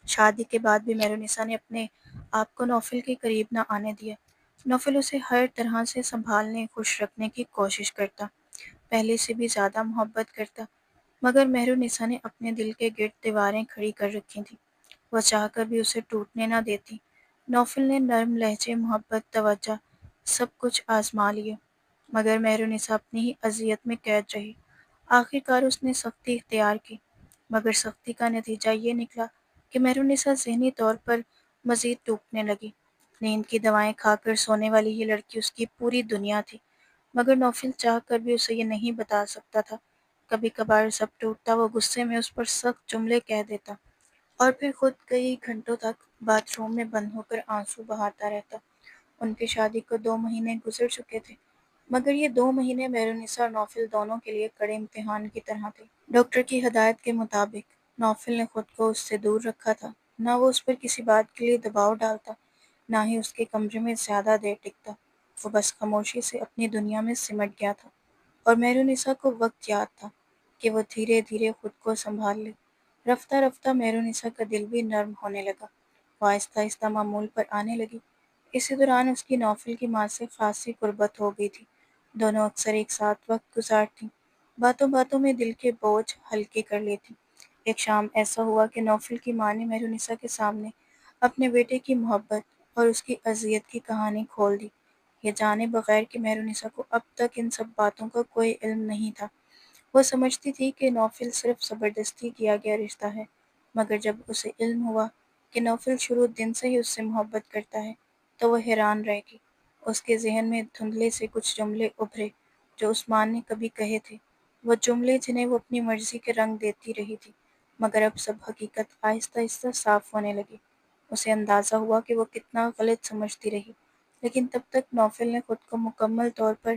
شادی کے بعد بھی مہر النساء نے اپنے آپ کو نوفل کے قریب نہ آنے دیا۔ نوفل اسے ہر طرح سے سنبھالنے، خوش رکھنے کی کوشش کرتا، پہلے سے بھی زیادہ محبت کرتا، مگر مہر النساء نے اپنے دل کے گرد دیواریں کھڑی کر رکھی تھیں۔ وہ چاہ کر بھی اسے ٹوٹنے نہ دیتی۔ نوفل نے نرم لہجے، محبت، توجہ، سب کچھ آزما لیا، مگر مہر النساء اپنی ہی اذیت میں قید رہی۔ آخر کار اس نے سختی اختیار کی، مگر سختی کا نتیجہ یہ نکلا کہ مہر النساء ذہنی طور پر مزید ٹوٹنے لگی۔ نیند کی دوائیں کھا کر سونے والی یہ لڑکی اس کی پوری دنیا تھی، مگر نوفل چاہ کر بھی اسے یہ نہیں بتا سکتا تھا۔ کبھی کبھار سب ٹوٹتا، وہ غصے میں اس پر سخت جملے کہہ دیتا اور پھر خود کئی گھنٹوں تک باتھ روم میں بند ہو کر آنسو بہاتا رہتا۔ ان کی شادی کو 2 مہینے گزر چکے تھے، مگر یہ 2 مہینے مہر النساء اور نوفل دونوں کے لیے کڑے امتحان کی طرح تھے۔ ڈاکٹر کی ہدایت کے مطابق نوفل نے خود کو اس سے دور رکھا تھا۔ نہ وہ اس پر کسی بات کے لیے دباؤ ڈالتا، نہ ہی اس کے کمرے میں زیادہ دیر ٹکتا۔ وہ بس خاموشی سے اپنی دنیا میں سمٹ گیا تھا، اور مہر النساء کو وقت یاد تھا کہ وہ دھیرے دھیرے خود کو سنبھال لے۔ رفتہ رفتہ مہر النساء کا دل بھی نرم ہونے لگا، وہ آہستہ آہستہ معمول پر آنے لگی۔ اسی دوران اس کی نوفل کی ماں سے خاصی قربت ہو گئی تھی۔ دونوں اکثر ایک ساتھ وقت گزارتیں، باتوں باتوں میں دل کے بوجھ ہلکے کر لیتیں۔ ایک شام ایسا ہوا کہ نوفل کی ماں نے مہرونسا کے سامنے اپنے بیٹے کی محبت اور اس کی اذیت کی کہانی کھول دی، یہ جانے بغیر کہ مہرونسا کو اب تک ان سب باتوں کا کوئی علم نہیں تھا۔ وہ سمجھتی تھی کہ نوفل صرف زبردستی کیا گیا رشتہ ہے، مگر جب اسے علم ہوا کہ نوفل شروع دن سے ہی اس سے محبت کرتا ہے تو وہ حیران رہ گئی۔ اس کے ذہن میں دھندلے سے کچھ جملے ابھرے جو عثمان نے کبھی کہے تھے، وہ جملے جنہیں وہ اپنی مرضی کے رنگ دیتی رہی تھی، مگر اب سب حقیقت آہستہ آہستہ صاف ہونے لگی۔ اسے اندازہ ہوا کہ وہ کتنا غلط سمجھتی رہی، لیکن تب تک نوفل نے خود کو مکمل طور پر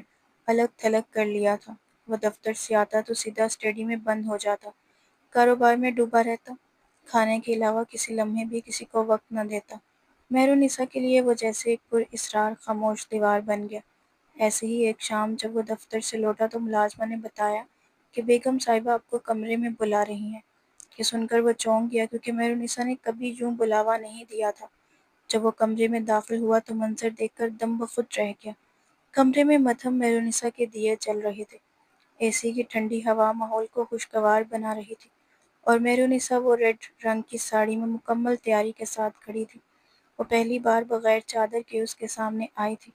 الگ تھلگ کر لیا تھا۔ وہ دفتر سے آتا تو سیدھا اسٹڈی میں بند ہو جاتا، کاروبار میں ڈوبا رہتا، کھانے کے علاوہ کسی لمحے بھی کسی کو وقت نہ دیتا۔ مہرونسا کے لیے وہ جیسے ایک پر اسرار خاموش دیوار بن گیا۔ ایسے ہی ایک شام جب وہ دفتر سے لوٹا تو ملازمہ نے بتایا کہ بیگم صاحبہ آپ کو کمرے میں بلا رہی ہیں۔ یہ سن کر وہ چونک گیا، کیونکہ مہرونسا نے کبھی یوں بلاوا نہیں دیا تھا۔ جب وہ کمرے میں داخل ہوا تو منظر دیکھ کر دم بخود رہ گیا۔ کمرے میں مدھم مہرونسا کے دیے جل رہے تھے، اے سی کی ٹھنڈی ہوا ماحول کو خوشگوار بنا رہی تھی، اور مہرونسا وہ ریڈ رنگ کی ساڑی میں مکمل تیاری کے ساتھ کھڑی تھی۔ وہ پہلی بار بغیر چادر کے اس کے سامنے آئی تھی،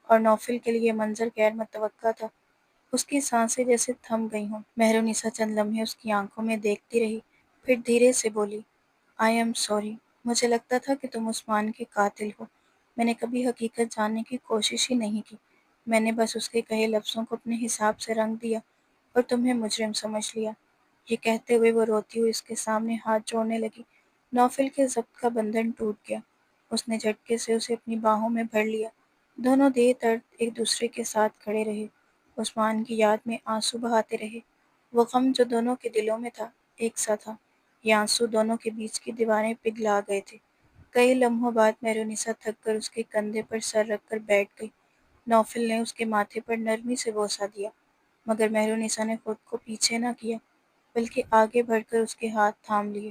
اور نوفل کے لیے یہ منظر غیر متوقع تھا۔ اس کی سانسیں جیسے تھم گئی ہوں۔ مہرونسا چند لمحے اس کی آنکھوں میں دیکھتی رہی، پھر دھیرے سے بولی، آئی ایم سوری، مجھے لگتا تھا کہ تم عثمان کے قاتل ہو۔ میں نے کبھی حقیقت جاننے کی کوشش ہی نہیں کی، میں نے بس اس کے کہے لفظوں کو اپنے حساب سے رنگ دیا اور تمہیں مجرم سمجھ لیا۔ یہ کہتے ہوئے وہ روتی ہوئی اس کے سامنے ہاتھ جوڑنے لگی۔ نوفل کے ضبط کا بندھن ٹوٹ گیا، اس نے جھٹکے سے اسے اپنی باہوں میں بھر لیا۔ دونوں دیر تک ایک دوسرے کے ساتھ کھڑے رہے، عثمان کی یاد میں آنسو بہاتے رہے۔ وہ غم جو دونوں کے دلوں میں تھا ایک سا تھا، یہ آنسو دونوں کے بیچ کی دیواریں پگھلا گئے تھے۔ کئی لمحوں بعد مہرونسا تھک کر اس کے کندھے پر سر رکھ کر بیٹھ گئی۔ نوفل نے اس کے ماتھے پر نرمی سے بوسہ دیا، مگر مہرونسا نے خود کو پیچھے نہ کیا، بلکہ آگے بڑھ کر اس کے ہاتھ تھام لیے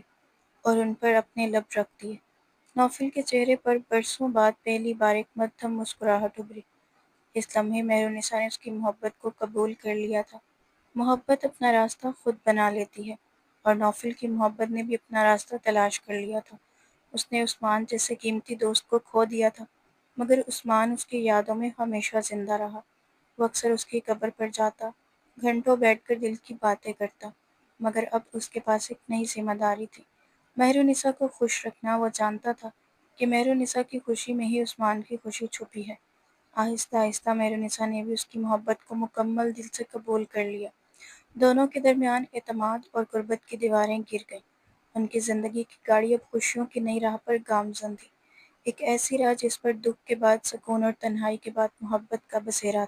اور ان پر اپنے لب رکھ دیے۔ نوفل کے چہرے پر برسوں بعد پہلی بار ایک مدھم مسکراہٹ ابھری۔ اس لمحے مہرونسا نے اس کی محبت کو قبول کر لیا تھا۔ محبت اپنا راستہ خود بنا لیتی ہے، اور نوفل کی محبت نے بھی اپنا راستہ تلاش کر لیا تھا۔ اس نے عثمان جیسے قیمتی دوست کو کھو دیا تھا، مگر عثمان اس کی یادوں میں ہمیشہ زندہ رہا۔ وہ اکثر اس کی قبر پر جاتا، گھنٹوں بیٹھ کر دل کی باتیں کرتا، مگر اب اس کے پاس ایک نئی ذمہ داری تھی، مہرونسا کو خوش رکھنا۔ وہ جانتا تھا کہ مہرونسا کی خوشی میں ہی عثمان کی خوشی چھپی ہے۔ آہستہ آہستہ مہرونسا نے بھی اس کی محبت کو مکمل دل سے قبول کر لیا۔ دونوں کے درمیان اعتماد اور قربت کی دیواریں گر گئیں۔ ان کی زندگی کی گاڑی اب خوشیوں کی نئی راہ پر گامزن تھی، ایک ایسی راہ جس پر دکھ کے بعد سکون اور تنہائی کے بعد محبت کا بسیرا تھا۔